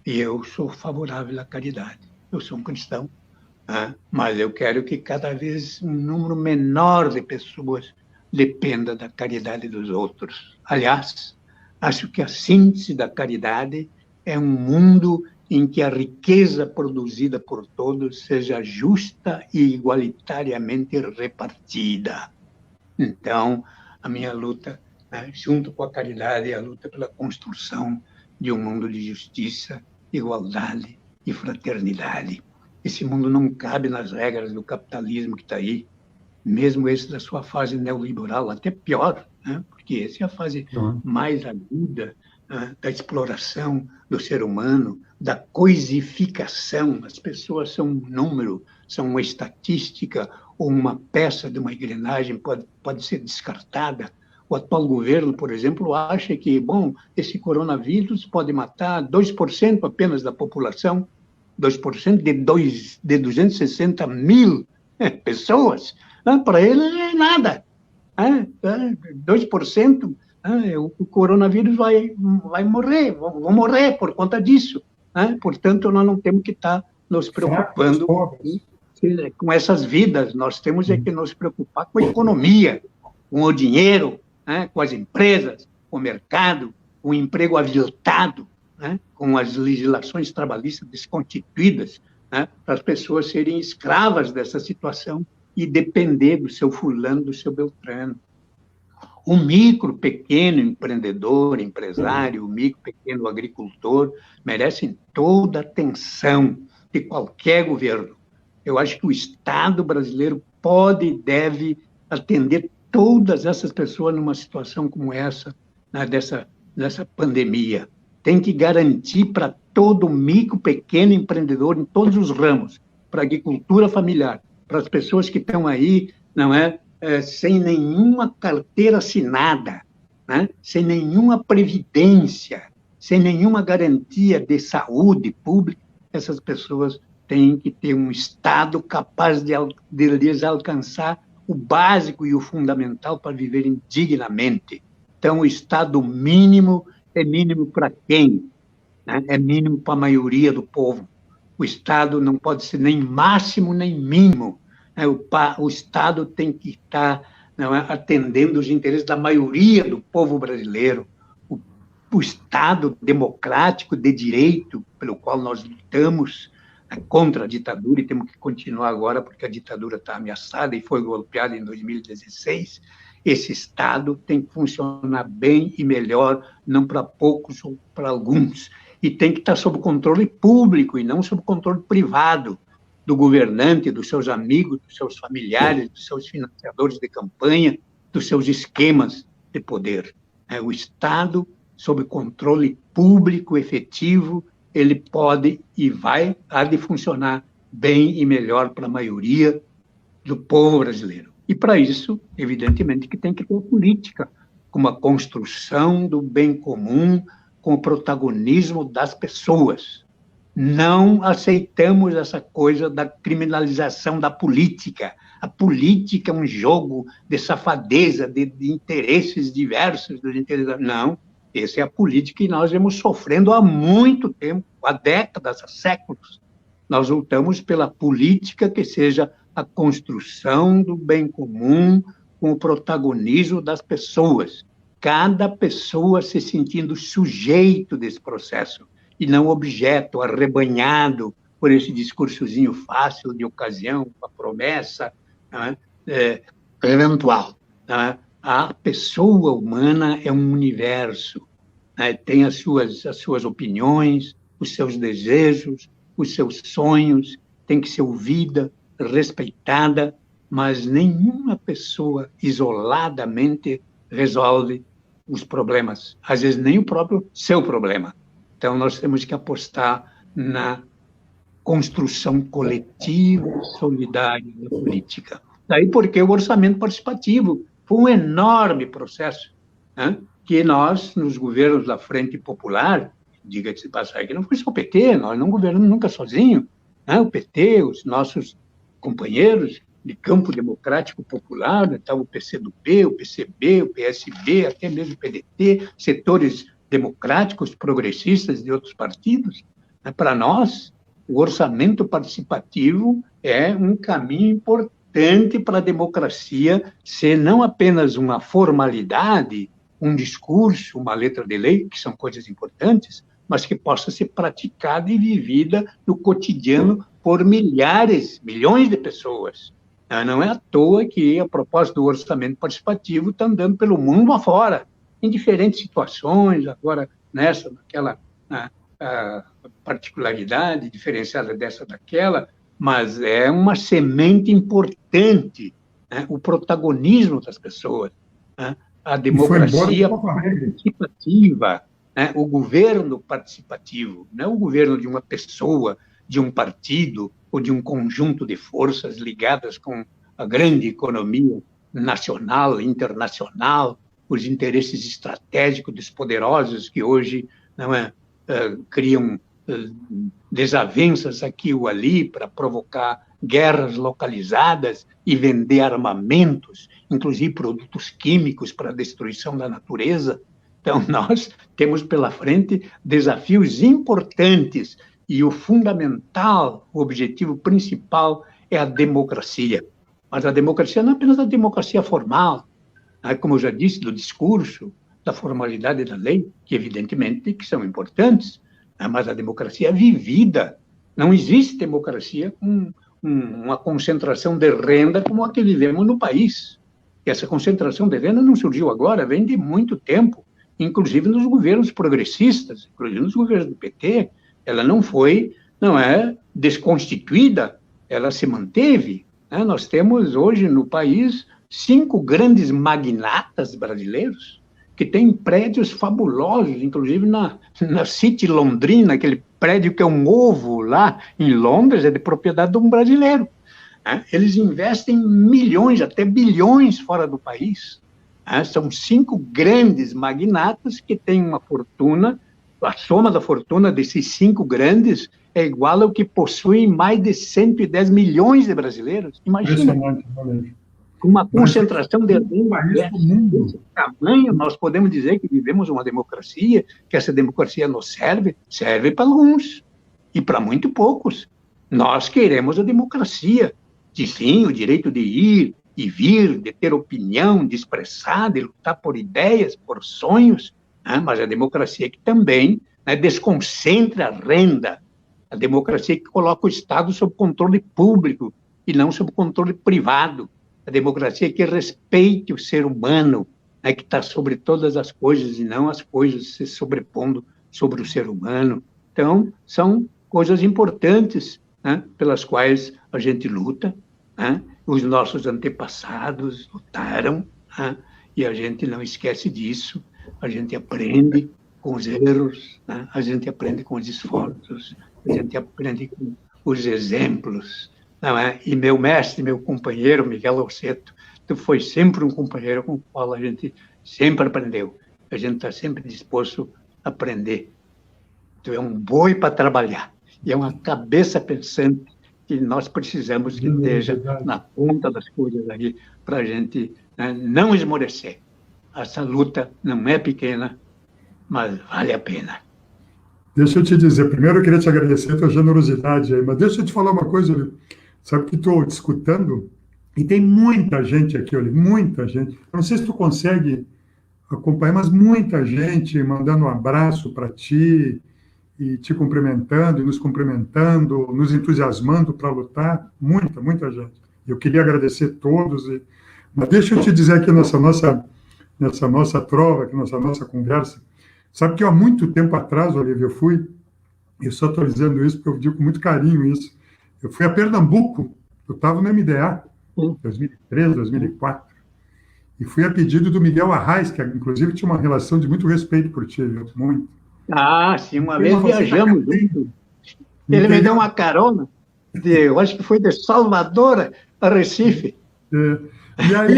E eu sou favorável à caridade. Eu sou um cristão, né? Mas eu quero que cada vez um número menor de pessoas dependa da caridade dos outros. Aliás, acho que a síntese da caridade é um mundo em que a riqueza produzida por todos seja justa e igualitariamente repartida. Então, a minha luta, né, junto com a caridade, é a luta pela construção de um mundo de justiça, igualdade e fraternidade. Esse mundo não cabe nas regras do capitalismo que está aí, mesmo esse da sua fase neoliberal, até pior, né? Porque essa é a fase mais aguda, né, da exploração do ser humano, da coisificação. As pessoas são um número, são uma estatística, ou uma peça de uma engrenagem pode ser descartada. O atual governo, por exemplo, acha que, bom, esse coronavírus pode matar 2% apenas da população, 2% de 260 mil pessoas. Para ele é nada. 2%, o coronavírus vai morrer, vão morrer por conta disso. Portanto, nós não temos que estar nos preocupando com essas vidas, nós temos que nos preocupar com a economia, com o dinheiro, com as empresas, com o mercado, com o emprego aviltado, com as legislações trabalhistas desconstituídas, para as pessoas serem escravas dessa situação e depender do seu fulano, do seu beltrano. O micro, pequeno empreendedor, empresário, o micro, pequeno agricultor merecem toda a atenção de qualquer governo. Eu acho que o Estado brasileiro pode e deve atender todas essas pessoas numa situação como essa, né, dessa pandemia. Tem que garantir para todo micro, pequeno empreendedor em todos os ramos, para a agricultura familiar, para as pessoas que estão aí, não é, sem nenhuma carteira assinada, né, sem nenhuma previdência, sem nenhuma garantia de saúde pública, essas pessoas têm que ter um Estado capaz de lhes alcançar o básico e o fundamental para viverem dignamente. Então, o Estado mínimo é mínimo para quem? Né? É mínimo para a maioria do povo. O Estado não pode ser nem máximo nem mínimo. Né? O Estado tem que estar, não é, atendendo os interesses da maioria do povo brasileiro. O Estado democrático de direito, pelo qual nós lutamos contra a ditadura, e temos que continuar agora, porque a ditadura está ameaçada e foi golpeada em 2016, esse Estado tem que funcionar bem e melhor, não para poucos ou para alguns, e tem que estar sob controle público e não sob controle privado do governante, dos seus amigos, dos seus familiares, dos seus financiadores de campanha, dos seus esquemas de poder. O Estado, sob controle público efetivo, ele pode e há de funcionar bem e melhor para a maioria do povo brasileiro. E, para isso, evidentemente, que tem que ter política, com a construção do bem comum, com o protagonismo das pessoas. Não aceitamos essa coisa da criminalização da política. A política é um jogo de safadeza, de interesses diversos. Não. Essa é a política que nós vemos sofrendo há muito tempo, há décadas, há séculos. Nós lutamos pela política que seja a construção do bem comum com o protagonismo das pessoas. Cada pessoa se sentindo sujeito desse processo e não objeto, arrebanhado por esse discursozinho fácil de ocasião, a promessa, né, eventual. Né? A pessoa humana é um universo, né? Tem as suas opiniões, os seus desejos, os seus sonhos, tem que ser ouvida, respeitada, mas nenhuma pessoa isoladamente resolve os problemas, às vezes nem o próprio seu problema. Então, nós temos que apostar na construção coletiva, solidária da política. Daí porque o orçamento participativo foi um enorme processo, né, que nós, nos governos da Frente Popular, diga-se de passagem, que não foi só o PT, nós não governamos nunca sozinhos, né, o PT, os nossos companheiros de campo democrático popular, né, estava o PCdoB, o PCB, o PSB, até mesmo o PDT, setores democráticos, progressistas de outros partidos. Né, para nós, o orçamento participativo é um caminho importante para a democracia ser não apenas uma formalidade, um discurso, uma letra de lei, que são coisas importantes, mas que possa ser praticada e vivida no cotidiano por milhares, milhões de pessoas. Não é à toa que a proposta do orçamento participativo está andando pelo mundo afora, em diferentes situações, agora nessa, naquela particularidade diferenciada dessa daquela, mas é uma semente importante, né? O protagonismo das pessoas, né? A democracia participativa, né? O governo participativo, não o governo de uma pessoa, de um partido ou de um conjunto de forças ligadas com a grande economia nacional, internacional, os interesses estratégicos dos poderosos que hoje criam desavenças aqui ou ali para provocar guerras localizadas e vender armamentos, inclusive produtos químicos para a destruição da natureza. Então, nós temos pela frente desafios importantes e o fundamental, o objetivo principal é a democracia. Mas a democracia não é apenas a democracia formal, né? Como eu já disse, do discurso, da formalidade da lei, que evidentemente que são importantes, né? Mas a democracia é vivida. Não existe democracia com uma concentração de renda como a que vivemos no país. E essa concentração de renda não surgiu agora, vem de muito tempo, inclusive nos governos progressistas, inclusive nos governos do PT. Ela não é desconstituída, ela se manteve. Né? Nós temos hoje no país 5 grandes magnatas brasileiros que têm prédios fabulosos, inclusive na City Londrina, aquele prédio que é um ovo lá em Londres, é de propriedade de um brasileiro. Né? Eles investem milhões, até bilhões fora do país. Né? São 5 grandes magnatas que têm uma fortuna. A soma da fortuna desses 5 grandes é igual ao que possuem mais de 110 milhões de brasileiros. Imagina, com uma concentração de renda desse tamanho, nós podemos dizer que vivemos uma democracia, que essa democracia nos serve para alguns e para muito poucos. Nós queremos a democracia, de sim, o direito de ir e vir, de ter opinião, de expressar, de lutar por ideias, por sonhos, né? Mas a democracia que também, né, desconcentra a renda, a democracia que coloca o Estado sob controle público e não sob controle privado, a democracia que respeite o ser humano, né, que está sobre todas as coisas e não as coisas se sobrepondo sobre o ser humano. Então, são coisas importantes, né, pelas quais a gente luta, né? Os nossos antepassados lutaram, né? E a gente não esquece disso, a gente aprende com os erros, né? A gente aprende com os esforços, a gente aprende com os exemplos. Não é? E meu mestre, meu companheiro, Miguel Alceto, tu foi sempre um companheiro com o qual a gente sempre aprendeu. A gente está sempre disposto a aprender. Tu é um boi para trabalhar. E é uma cabeça pensante que nós precisamos que esteja na ponta das coisas aí para a gente, né, não esmorecer. Essa luta não é pequena, mas vale a pena. Deixa eu te dizer, primeiro eu queria te agradecer a tua generosidade aí, mas deixa eu te falar uma coisa, Olívio. Sabe que estou te escutando e tem muita gente aqui, Olívio, muita gente. Eu não sei se tu consegue acompanhar, mas muita gente mandando um abraço para ti e te cumprimentando e nos cumprimentando, nos entusiasmando para lutar, muita, muita gente. Eu queria agradecer a todos, mas deixa eu te dizer aqui nessa nossa trova, aqui nessa nossa conversa, sabe que eu, há muito tempo atrás, Olívio, eu só estou dizendo isso porque eu digo com muito carinho isso, eu fui a Pernambuco, eu estava no MDA, 2003, 2004, e fui a pedido do Miguel Arraes, que inclusive tinha uma relação de muito respeito por ti, viu? Muito. Ah, sim, uma vez viajamos juntos. Ele me deu uma carona, eu acho que foi de Salvador a Recife. E aí,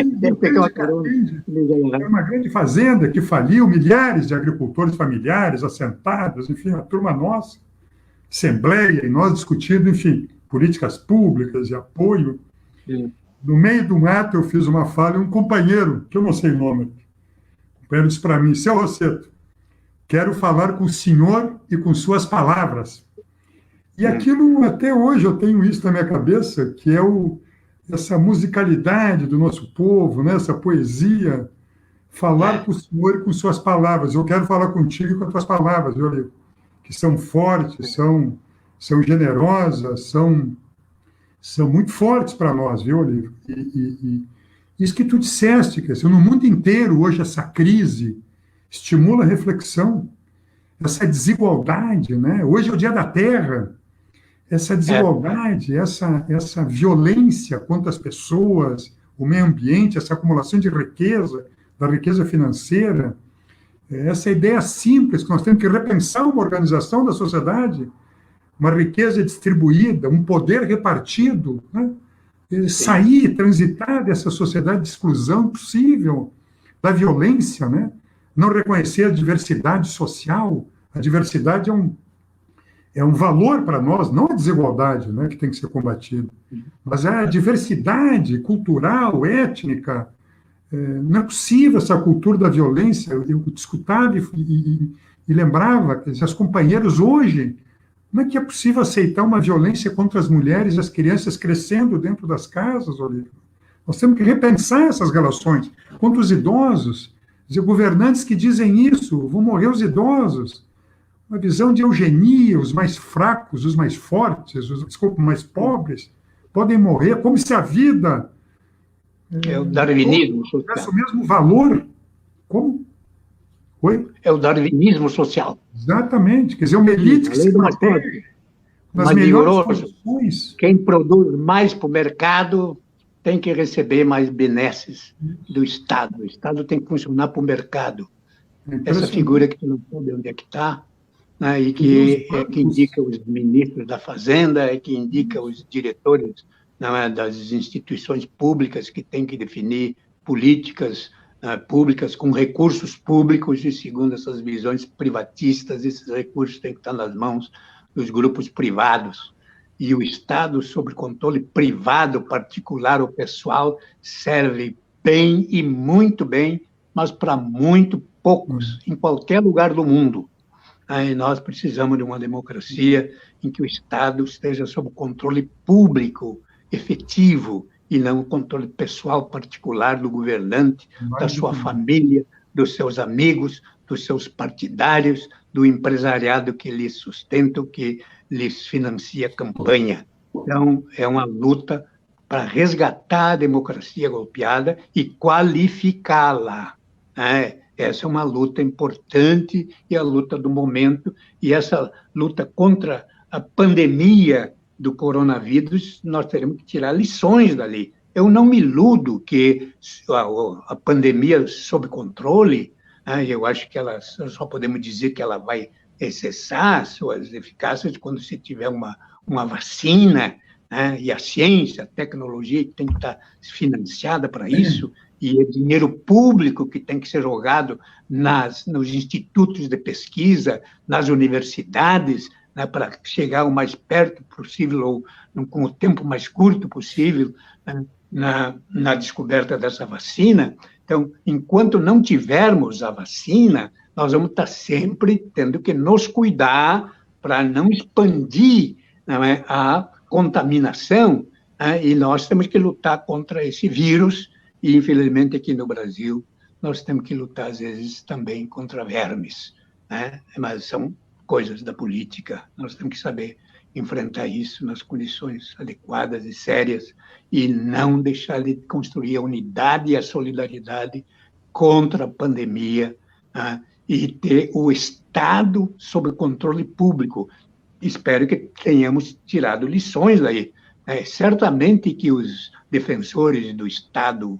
era uma grande fazenda que faliu, milhares de agricultores familiares assentados, enfim, a turma nossa, assembleia, e nós discutindo, enfim, políticas públicas e apoio. No meio do mato, eu fiz uma fala e um companheiro, que eu não sei o nome, o companheiro disse para mim: Seu Rosseto, quero falar com o senhor e com suas palavras. E aquilo, até hoje, eu tenho isso na minha cabeça, que é essa musicalidade do nosso povo, né? Essa poesia, falar com o senhor e com suas palavras. Eu quero falar contigo e com as tuas palavras, viu, Olívio? Que são fortes, são generosas, são muito fortes para nós, viu, Olívio? E isso que tu disseste, que assim, no mundo inteiro, hoje, essa crise estimula a reflexão, essa desigualdade, né? Hoje é o Dia da Terra, essa desigualdade, essa violência contra as pessoas, o meio ambiente, essa acumulação de riqueza, da riqueza financeira, essa ideia simples que nós temos que repensar uma organização da sociedade, uma riqueza distribuída, um poder repartido, né? Sair, transitar dessa sociedade de exclusão possível, da violência, né? Não reconhecer a diversidade social. A diversidade é um valor para nós, não a desigualdade, né, que tem que ser combatida, mas a diversidade cultural, étnica. Não é possível essa cultura da violência. Eu escutava e lembrava que os companheiros hoje, como é que é possível aceitar uma violência contra as mulheres e as crianças crescendo dentro das casas, Olívio? Nós temos que repensar essas relações. Contra os idosos, governantes que dizem isso, vão morrer os idosos. Uma visão de eugenia, os mais fracos, os mais fortes, os mais pobres, podem morrer, como se a vida... É o darwinismo social. Tivesse o mesmo valor. Como? Oi? É o darwinismo social. Exatamente. Quer dizer, uma elite que se mantém nas melhores condições. Quem produz mais para o mercado tem que receber mais benesses do Estado. O Estado tem que funcionar para o mercado. Essa figura que tu não sabe onde é que está, né, e que indica os ministros da Fazenda, que indica os diretores, né, das instituições públicas que têm que definir políticas públicas com recursos públicos, e segundo essas visões privatistas, esses recursos têm que estar nas mãos dos grupos privados. E o Estado, sob controle privado, particular ou pessoal, serve bem e muito bem, mas para muito poucos, em qualquer lugar do mundo. E nós precisamos de uma democracia em que o Estado esteja sob controle público, efetivo, e não o controle pessoal particular do governante, da sua família, dos seus amigos, dos seus partidários, do empresariado que lhes sustenta, que lhes financia a campanha. Então, é uma luta para resgatar a democracia golpeada e qualificá-la. Essa é uma luta importante e a luta do momento, e essa luta contra a pandemia do coronavírus, nós teremos que tirar lições dali. Eu não me iludo que a pandemia sob controle, eu acho que só podemos dizer que ela vai cessar suas eficácias quando se tiver uma vacina, e a ciência, a tecnologia tem que estar financiada para isso, e é dinheiro público que tem que ser jogado nos institutos de pesquisa, nas universidades, para chegar o mais perto possível, ou com o tempo mais curto possível, na descoberta dessa vacina. Então, enquanto não tivermos a vacina, nós vamos estar sempre tendo que nos cuidar para não expandir, não é, a contaminação, e nós temos que lutar contra esse vírus, e infelizmente aqui no Brasil nós temos que lutar às vezes também contra vermes, né? Mas são coisas da política, nós temos que saber enfrentar isso nas condições adequadas e sérias e não deixar de construir a unidade e a solidariedade contra a pandemia, né? E ter o Estado sob controle público. Espero que tenhamos tirado lições daí. Certamente que os defensores do Estado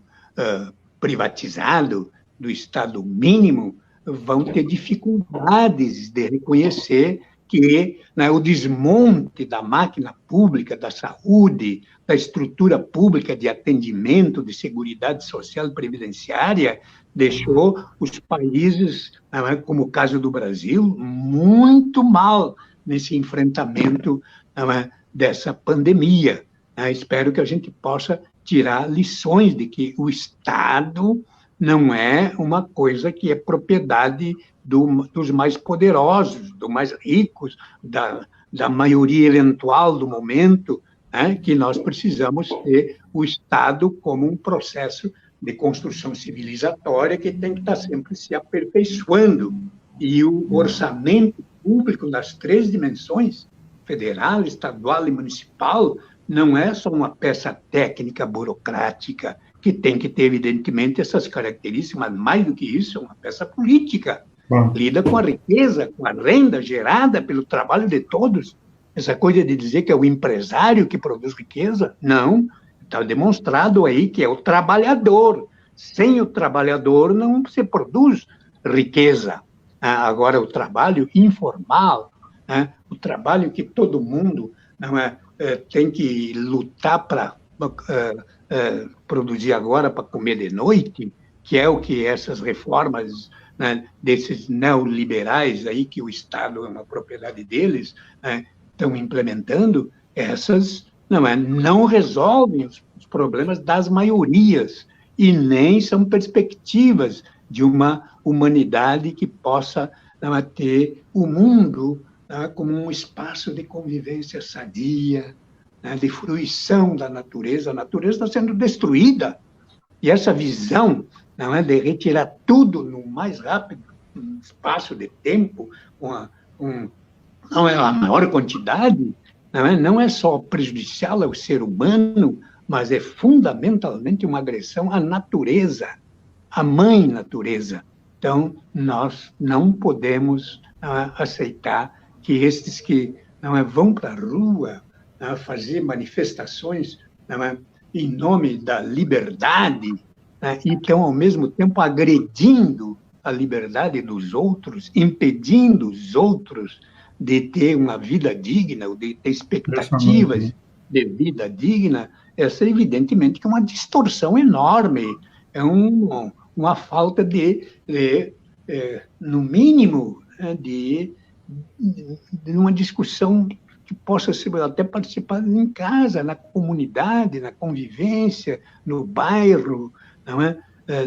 privatizado, do Estado mínimo, vão ter dificuldades de reconhecer que, né, o desmonte da máquina pública, da saúde, da estrutura pública de atendimento, de seguridade social e previdenciária, deixou os países, né, como o caso do Brasil, muito mal nesse enfrentamento, né, dessa pandemia. Espero que a gente possa tirar lições de que o Estado não é uma coisa que é propriedade dos mais poderosos, dos mais ricos, da maioria eventual do momento, né? Que nós precisamos ter o Estado como um processo de construção civilizatória que tem que estar sempre se aperfeiçoando. E o orçamento público nas 3 dimensões, federal, estadual e municipal, não é só uma peça técnica burocrática, que tem que ter, evidentemente, essas características, mas mais do que isso, é uma peça política. Lida com a riqueza, com a renda gerada pelo trabalho de todos. Essa coisa de dizer que é o empresário que produz riqueza, não. Está demonstrado aí que é o trabalhador. Sem o trabalhador não se produz riqueza. Agora, o trabalho informal, o trabalho que todo mundo tem que lutar para produzir agora para comer de noite, que é o que essas reformas, né, desses neoliberais aí, que o Estado é uma propriedade deles, estão implementando, essas não resolvem os problemas das maiorias e nem são perspectivas de uma humanidade que possa ter o mundo como um espaço de convivência sadia, de fruição da natureza. A natureza está sendo destruída. E essa visão de retirar tudo no mais rápido espaço de tempo, não é a maior quantidade, não é só prejudicial ao ser humano, mas é fundamentalmente uma agressão à natureza, à mãe natureza. Então, nós não podemos aceitar que estes que vão para a rua fazer manifestações em nome da liberdade, e estão, ao mesmo tempo, agredindo a liberdade dos outros, impedindo os outros de ter uma vida digna, ou de ter expectativas de vida digna, essa, evidentemente, que é uma distorção enorme, é uma falta no mínimo, de uma discussão que possa ser até participada em casa, na comunidade, na convivência, no bairro, não é?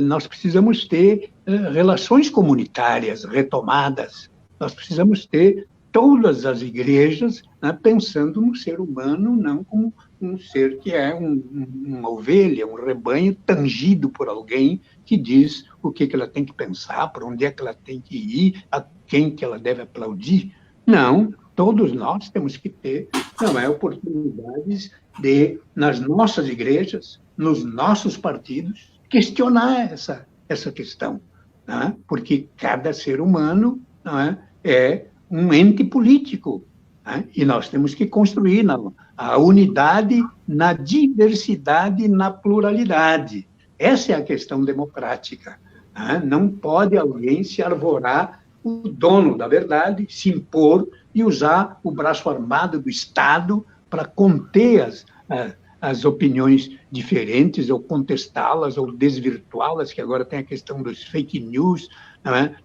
Nós precisamos ter relações comunitárias retomadas, nós precisamos ter todas as igrejas pensando no ser humano, não como um ser que é uma ovelha, um rebanho tangido por alguém que diz o que ela tem que pensar, para onde é que ela tem que ir, a quem que ela deve aplaudir. Não, todos nós temos que ter oportunidades de, nas nossas igrejas, nos nossos partidos, questionar essa questão, porque cada ser humano é um ente político, e nós temos que construir a unidade na diversidade e na pluralidade. Essa é a questão democrática. Não pode alguém se arvorar o dono da verdade, se impor e usar o braço armado do Estado para conter as opiniões diferentes, ou contestá-las, ou desvirtuá-las, que agora tem a questão dos fake news.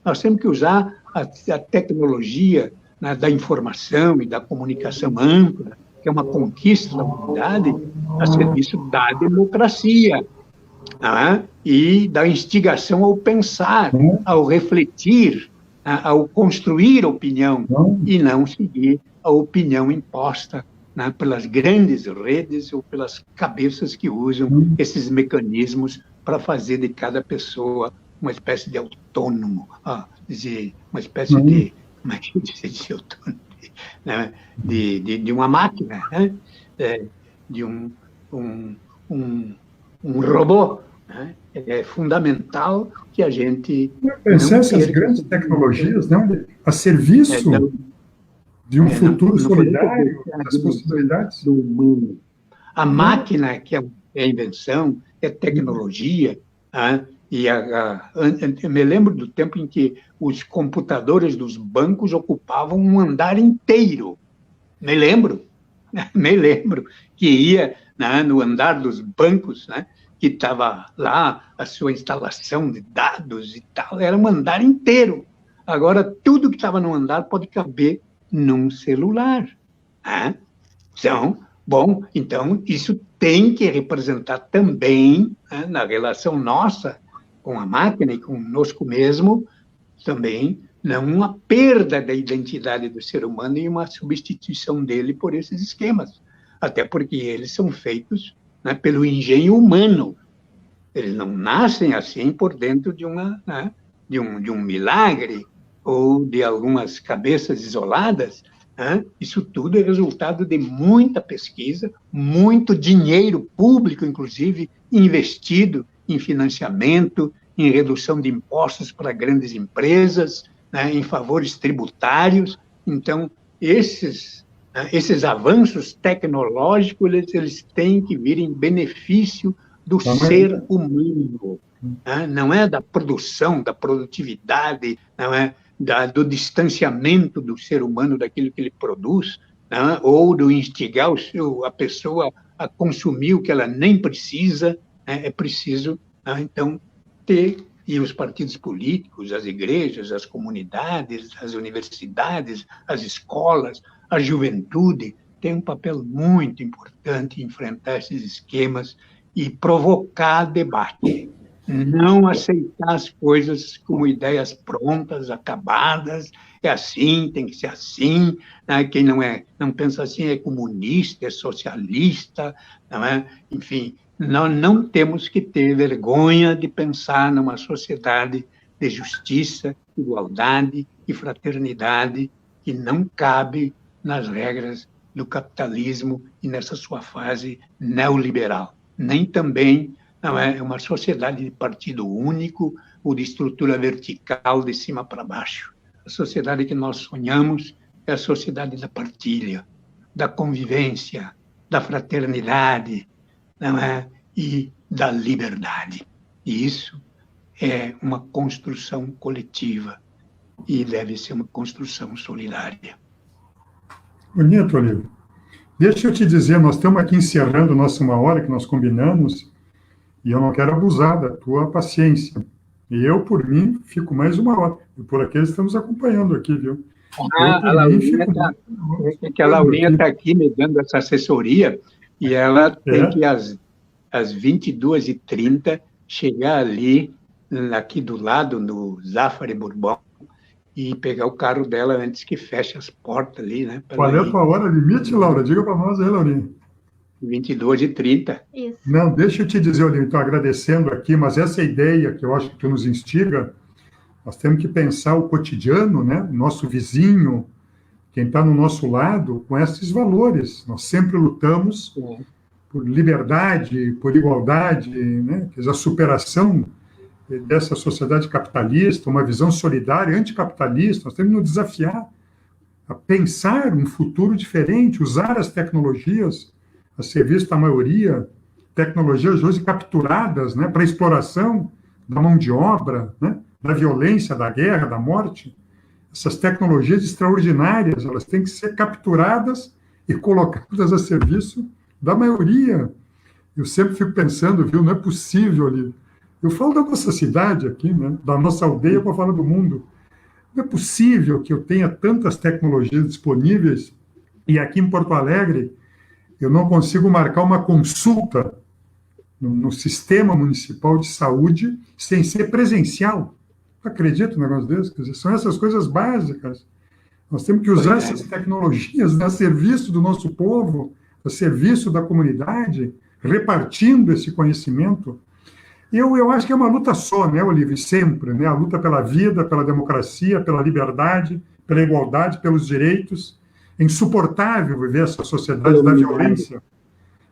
Nós temos que usar a tecnologia da informação e da comunicação ampla, que é uma conquista da humanidade, a serviço da democracia, e da instigação ao pensar, ao refletir, ao construir opinião Não. e não seguir a opinião imposta, né, pelas grandes redes ou pelas cabeças que usam esses mecanismos para fazer de cada pessoa uma espécie de autônomo, uma espécie de, como é que se diz autônomo? Né, de uma máquina, né, de um robô. Né? É fundamental que a gente pensar essas grandes tecnologias, né, a serviço de um futuro solidário, das possibilidades do humano. A máquina, que é invenção, é tecnologia, e eu me lembro do tempo em que os computadores dos bancos ocupavam um andar inteiro. Me lembro que ia, né, no andar dos bancos, né, que estava lá a sua instalação de dados e tal, era um andar inteiro. Agora, tudo que estava no andar pode caber num celular. Né? Então, isso tem que representar também, né, na relação nossa com a máquina e conosco mesmo, também não uma perda da identidade do ser humano e uma substituição dele por esses esquemas. Até porque eles são feitos, né, pelo engenho humano. Eles não nascem assim por dentro de um milagre ou de algumas cabeças isoladas. Né? Isso tudo é resultado de muita pesquisa, muito dinheiro público, inclusive, investido em financiamento, em redução de impostos para grandes empresas, né, em favores tributários. Então, esses avanços tecnológicos, eles têm que vir em benefício do ser humano. Né? Não é da produção, da produtividade, não é do distanciamento do ser humano daquilo que ele produz, né? Ou do instigar a pessoa a consumir o que ela nem precisa. Né? É preciso, né, então, ter, e os partidos políticos, as igrejas, as comunidades, as universidades, as escolas, a juventude, têm um papel muito importante em enfrentar esses esquemas e provocar debate. Não aceitar as coisas como ideias prontas, acabadas, é assim, tem que ser assim, né? Quem não pensa assim é comunista, é socialista, não é? Enfim, nós não temos que ter vergonha de pensar numa sociedade de justiça, igualdade e fraternidade que não cabe nas regras do capitalismo e nessa sua fase neoliberal. Nem também não é uma sociedade de partido único ou de estrutura vertical de cima para baixo. A sociedade que nós sonhamos é a sociedade da partilha, da convivência, da fraternidade, não é? E da liberdade. E isso é uma construção coletiva e deve ser uma construção solidária. Bonito, Olívio. Deixa eu te dizer, nós estamos aqui encerrando nossa 1 hora que nós combinamos, e eu não quero abusar da tua paciência. E eu, por mim, fico mais 1 hora. E por aqueles estamos acordando aqui, viu? A Laurinha está aqui me dando essa assessoria, e ela tem que, às 22h30, chegar ali, aqui do lado, no Zafari Bourbon, e pegar o carro dela antes que feche as portas ali, né? Qual é a tua hora limite, Laura? Diga para nós aí, Laurinha. 22h30. Isso. Não, deixa eu te dizer, Olívio, estou agradecendo aqui, mas essa ideia que eu acho que tu nos instiga, nós temos que pensar o cotidiano, né? O nosso vizinho, quem está no nosso lado, com esses valores. Nós sempre lutamos por liberdade, por igualdade, né? Quer dizer, a superação dessa sociedade capitalista, uma visão solidária, anticapitalista. Nós temos que nos desafiar a pensar um futuro diferente, usar as tecnologias a serviço da maioria, tecnologias hoje capturadas, né, para exploração da mão de obra, né, da violência, da guerra, da morte. Essas tecnologias extraordinárias, elas têm que ser capturadas e colocadas a serviço da maioria. Eu sempre fico pensando, viu, não é possível ali. Eu falo da nossa cidade aqui, né, da nossa aldeia para falar do mundo. Não é possível que eu tenha tantas tecnologias disponíveis e aqui em Porto Alegre eu não consigo marcar uma consulta no sistema municipal de saúde sem ser presencial. Acredito no negócio desse? Quer dizer, são essas coisas básicas. Nós temos que usar essas tecnologias a serviço do nosso povo, a serviço da comunidade, repartindo esse conhecimento. Eu acho que é uma luta só, né, Olívio? Sempre, né? A luta pela vida, pela democracia, pela liberdade, pela igualdade, pelos direitos. É insuportável viver essa sociedade da violência.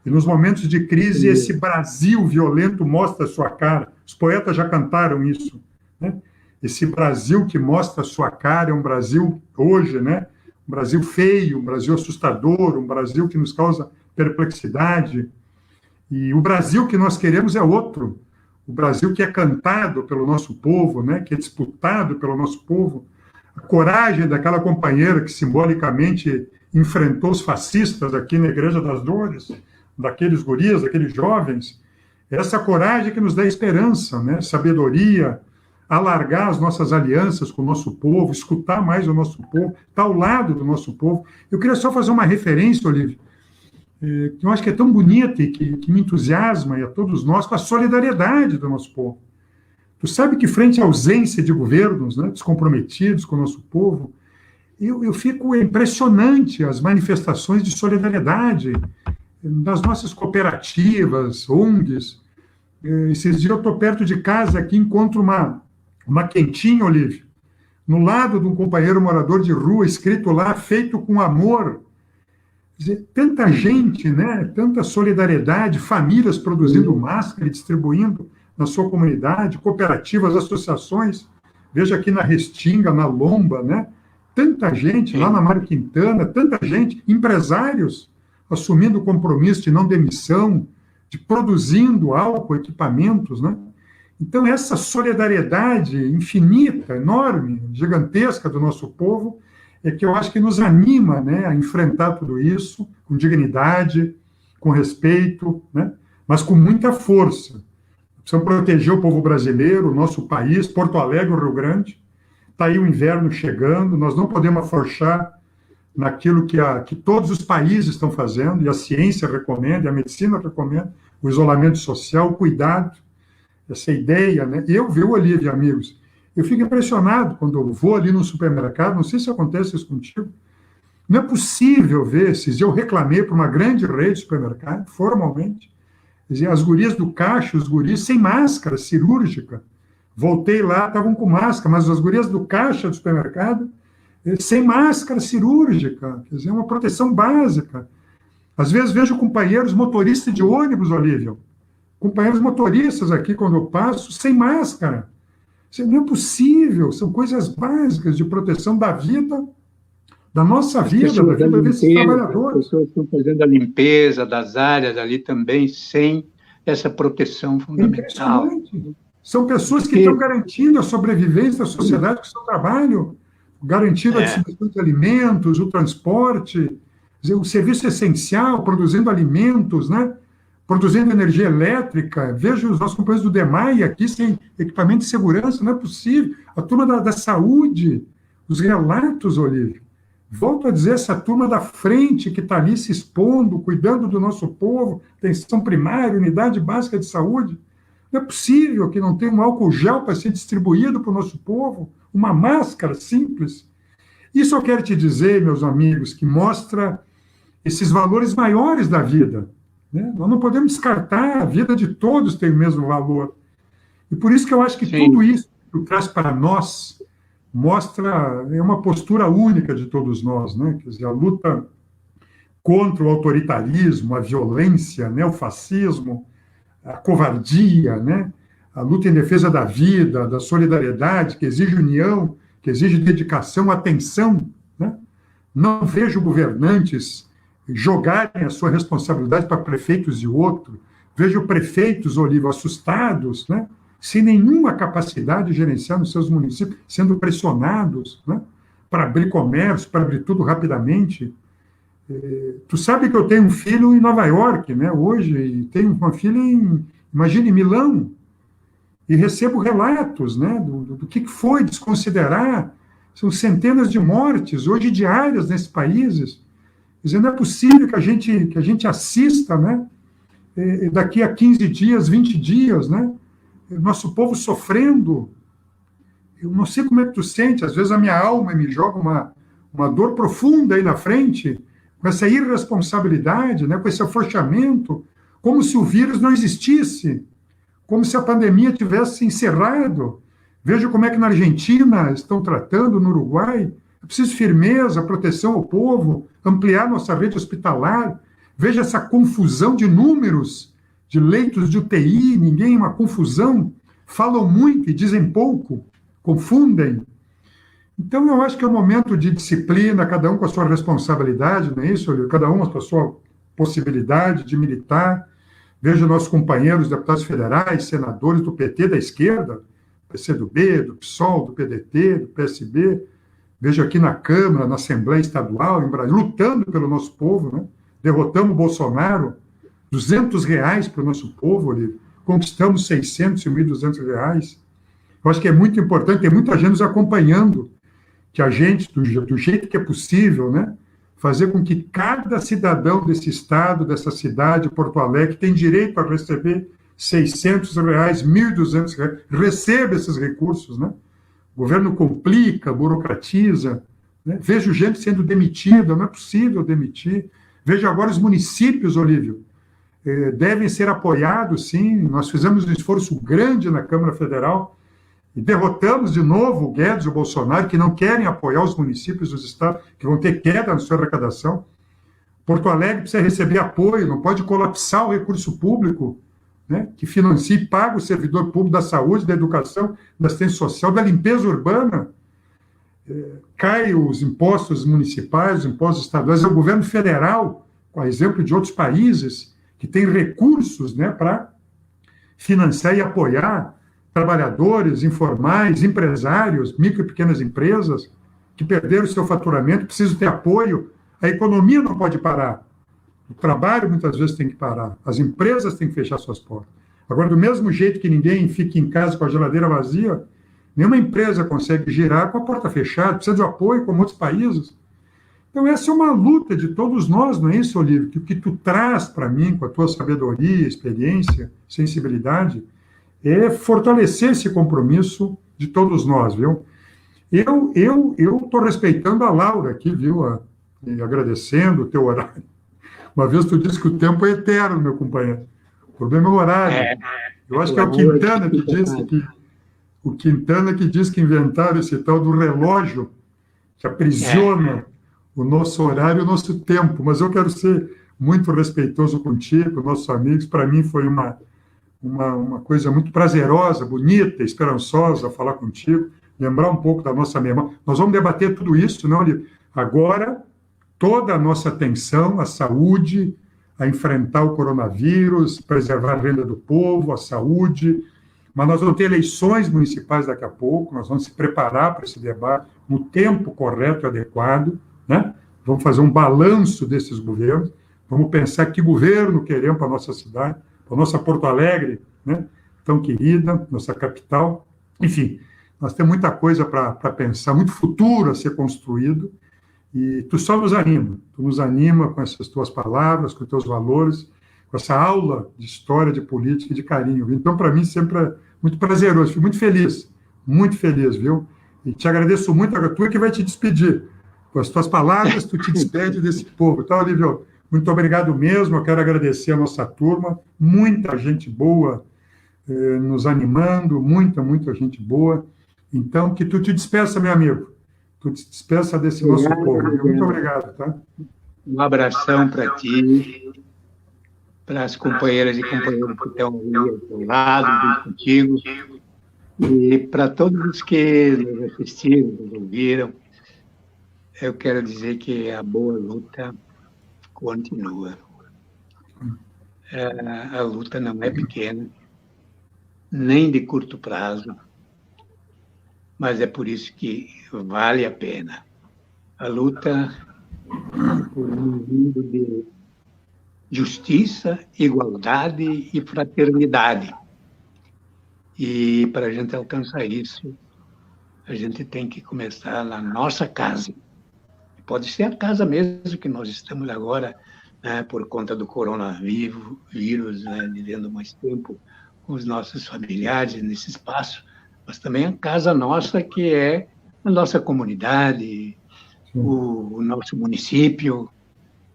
E nos momentos de crise, esse Brasil violento mostra a sua cara. Os poetas já cantaram isso, né? Esse Brasil que mostra a sua cara é um Brasil, hoje, né? Um Brasil feio, um Brasil assustador, um Brasil que nos causa perplexidade. E o Brasil que nós queremos é outro. O Brasil que é cantado pelo nosso povo, né? Que é disputado pelo nosso povo. A coragem daquela companheira que simbolicamente enfrentou os fascistas aqui na Igreja das Dores, daqueles guris, daqueles jovens, essa coragem que nos dá esperança, né? Sabedoria, alargar as nossas alianças com o nosso povo, escutar mais o nosso povo, estar ao lado do nosso povo. Eu queria só fazer uma referência, Olívio, que eu acho que é tão bonita e que me entusiasma, e a todos nós, com a solidariedade do nosso povo. Tu sabe que, frente à ausência de governos, né, descomprometidos com o nosso povo, eu fico impressionante as manifestações de solidariedade das nossas cooperativas, ONGs. Esses dias eu estou perto de casa aqui, encontro uma quentinha, Olívio, no lado de um companheiro morador de rua, escrito lá, feito com amor. Quer dizer, tanta gente, né? Tanta solidariedade, famílias produzindo máscara e distribuindo na sua comunidade, cooperativas, associações. Veja aqui na Restinga, na Lomba, né? Tanta gente, lá na Mário Quintana, tanta gente, empresários assumindo o compromisso de não demissão, de produzindo álcool, equipamentos, né? Então, essa solidariedade infinita, enorme, gigantesca do nosso povo, é que eu acho que nos anima, né, a enfrentar tudo isso com dignidade, com respeito, né, mas com muita força. Precisamos proteger o povo brasileiro, o nosso país, Porto Alegre, o Rio Grande. Está aí o inverno chegando, nós não podemos afrouxar naquilo que todos os países estão fazendo, e a ciência recomenda, e a medicina recomenda, o isolamento social, o cuidado, essa ideia, né? Eu, Olívio, amigos, eu fico impressionado quando eu vou ali no supermercado, não sei se acontece isso contigo, não é possível ver, eu reclamei para uma grande rede de supermercado, formalmente, quer dizer, as gurias do caixa, os guris sem máscara cirúrgica, voltei lá, estavam com máscara, mas as gurias do caixa do supermercado, sem máscara cirúrgica, quer dizer, uma proteção básica. Às vezes vejo companheiros motoristas de ônibus, Olívio, companheiros motoristas aqui, quando eu passo, sem máscara. Isso não é possível, são coisas básicas de proteção da vida, da nossa vida, da vida desses trabalhadores. As pessoas estão fazendo a limpeza das áreas ali também, sem essa proteção fundamental. São pessoas que estão garantindo a sobrevivência da sociedade com o seu trabalho, garantindo a distribuição de alimentos, o transporte, o serviço essencial, produzindo alimentos, né? Produzindo energia elétrica. Vejo os nossos companheiros do DEMAI aqui sem equipamento de segurança, não é possível. A turma da saúde, os relatos, Olívio. Volto a dizer, essa turma da frente que está ali se expondo, cuidando do nosso povo, atenção primária, unidade básica de saúde. Não é possível que não tenha um álcool gel para ser distribuído para o nosso povo, uma máscara simples. Isso eu quero te dizer, meus amigos, que mostra esses valores maiores da vida. Né? Nós não podemos descartar, a vida de todos tem o mesmo valor. E por isso que eu acho que tudo isso que traz para nós mostra uma postura única de todos nós, né? Quer dizer, a luta contra o autoritarismo, a violência, né? O fascismo, a covardia, né? A luta em defesa da vida, da solidariedade, que exige união, que exige dedicação, atenção. Né? Não vejo governantes jogarem a sua responsabilidade para prefeitos de outro. Vejo prefeitos, Olívio, assustados, né? Sem nenhuma capacidade de gerenciar nos seus municípios, sendo pressionados, né? Para abrir comércio, para abrir tudo rapidamente. Tu sabe que eu tenho um filho em Nova York, né? Hoje, e tenho uma filha em Milão, e recebo relatos, né? Do que foi desconsiderar. São centenas de mortes, hoje diárias nesses países. Quer dizer, não é possível que a gente assista, né? Daqui a 15 dias, 20 dias, né? Nosso povo sofrendo eu não sei como é que tu sente, às vezes a minha alma me joga uma dor profunda aí na frente, com essa irresponsabilidade, né, com esse afrouxamento, como se o vírus não existisse, como se a pandemia tivesse encerrado. Veja como é que na Argentina estão tratando, no Uruguai. É preciso firmeza, proteção ao povo, ampliar nossa rede hospitalar. Veja essa confusão de números, de leitos de UTI, ninguém, uma confusão. Falam muito e dizem pouco, confundem. Então, eu acho que é um momento de disciplina, cada um com a sua responsabilidade, não é isso, Olívio? Cada um com a sua possibilidade de militar. Vejo nossos companheiros deputados federais, senadores do PT, da esquerda, PCdoB, do PSOL, do PDT, do PSB. Vejo aqui na Câmara, na Assembleia Estadual, em Brasília, lutando pelo nosso povo, né? Derrotamos o Bolsonaro, R$ 200 para o nosso povo, Olívio. Conquistamos 600 e R$ 1.200. Eu acho que é muito importante, tem muita gente nos acompanhando, que a gente, do jeito que é possível, né, fazer com que cada cidadão desse estado, dessa cidade, Porto Alegre, tem direito a receber R$ 600, R$ 1.200, receba esses recursos, né? O governo complica, burocratiza, né? Vejo gente sendo demitida, não é possível demitir. Vejo agora os municípios, Olívio, devem ser apoiados, sim. Nós fizemos um esforço grande na Câmara Federal e derrotamos de novo o Guedes e o Bolsonaro, que não querem apoiar os municípios dos estados, que vão ter queda na sua arrecadação. Porto Alegre precisa receber apoio, não pode colapsar o recurso público, né, que financia e paga o servidor público da saúde, da educação, da assistência social, da limpeza urbana. Cai os impostos municipais, os impostos estaduais. É o governo federal, com exemplo de outros países, que tem recursos, né, para financiar e apoiar trabalhadores informais, empresários, micro e pequenas empresas que perderam o seu faturamento, precisam ter apoio. A economia não pode parar. O trabalho muitas vezes tem que parar. As empresas têm que fechar suas portas. Agora, do mesmo jeito que ninguém fica em casa com a geladeira vazia, nenhuma empresa consegue girar com a porta fechada, precisa de apoio, como outros países. Então, essa é uma luta de todos nós, não é isso, Olívio? Que o que tu traz para mim, com a tua sabedoria, experiência, sensibilidade, é fortalecer esse compromisso de todos nós, viu? Eu estou respeitando a Laura aqui, viu? E agradecendo o teu horário. Uma vez tu disse que o tempo é eterno, meu companheiro. O problema é o horário. Eu acho que é o Quintana que disse que o Quintana que diz que inventaram esse tal do relógio que aprisiona o nosso horário e o nosso tempo. Mas eu quero ser muito respeitoso contigo, nossos amigos. Para mim foi uma coisa muito prazerosa, bonita, esperançosa falar contigo, lembrar um pouco da nossa memória. Nós vamos debater tudo isso, não? Agora, toda a nossa atenção à saúde, a enfrentar o coronavírus, preservar a renda do povo, a saúde, mas nós vamos ter eleições municipais daqui a pouco, nós vamos se preparar para esse debate no tempo correto e adequado, né? Vamos fazer um balanço desses governos, vamos pensar que governo queremos para a nossa cidade, para a nossa Porto Alegre, né, tão querida, nossa capital. Enfim, nós temos muita coisa para pensar, muito futuro a ser construído, e tu só nos anima. Tu nos anima com essas tuas palavras, com os teus valores, com essa aula de história, de política e de carinho. Então, para mim, sempre é muito prazeroso. Fico muito feliz, viu? E te agradeço muito. A tua que vai te despedir. Com as tuas palavras, tu te despede desse povo. Então, Olívio, muito obrigado mesmo. Eu quero agradecer a nossa turma, muita gente boa nos animando, muita gente boa. Então, que tu te despeça, meu amigo. Tu te despeça desse nosso povo. Muito obrigado, tá? Um abração para ti, para as companheiras e companheiros que estão ali ao teu lado, junto contigo, e para todos os que nos assistiram, nos ouviram. Eu quero dizer que a boa luta continua. A luta não é pequena, nem de curto prazo, mas é por isso que vale a pena. A luta por um mundo de justiça, igualdade e fraternidade. E para a gente alcançar isso, a gente tem que começar na nossa casa. Pode ser a casa mesmo que nós estamos agora, né, por conta do coronavírus, né, vivendo mais tempo com os nossos familiares nesse espaço, mas também a casa nossa, que é a nossa comunidade, o nosso município,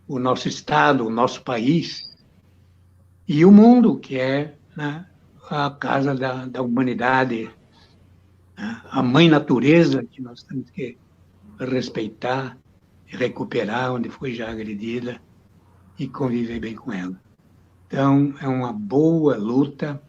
o nosso estado, o nosso país, e o mundo, que é, né, a casa da humanidade, né, a mãe natureza, que nós temos que respeitar, recuperar onde foi já agredida e conviver bem com ela. Então, é uma boa luta.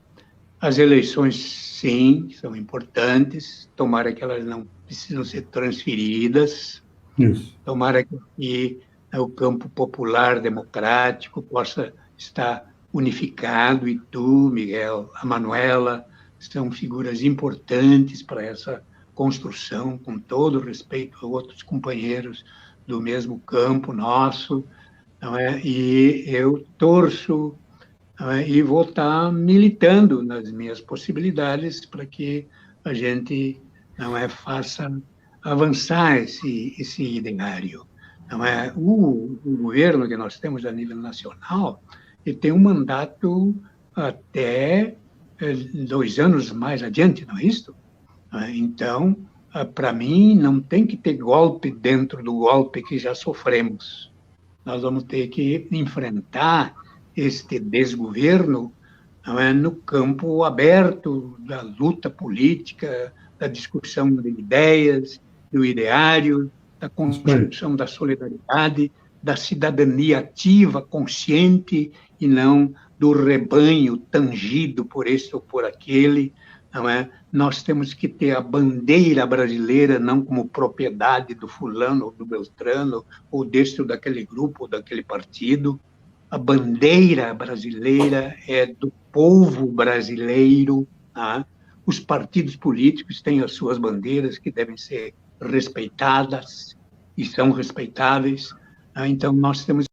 As eleições, sim, são importantes. Tomara que elas não precisam ser transferidas. Isso. Tomara que o campo popular democrático possa estar unificado. E tu, Miguel, a Manuela, são figuras importantes para essa construção, com todo respeito a outros companheiros do mesmo campo nosso, não é? E eu torço, não é? E vou estar militando nas minhas possibilidades para que a gente, não é, faça avançar esse ideário. Não é? O governo que nós temos a nível nacional, ele tem um mandato até 2 anos mais adiante, não é isso? Então, para mim, não tem que ter golpe dentro do golpe que já sofremos. Nós vamos ter que enfrentar este desgoverno, não é, no campo aberto da luta política, da discussão de ideias, do ideário, da construção da solidariedade, da cidadania ativa, consciente, e não do rebanho tangido por este ou por aquele. Não é? Nós temos que ter a bandeira brasileira não como propriedade do fulano ou do beltrano, ou deste ou daquele grupo ou daquele partido. A bandeira brasileira é do povo brasileiro. Tá? Os partidos políticos têm as suas bandeiras que devem ser respeitadas e são respeitáveis. Tá? Então, nós temos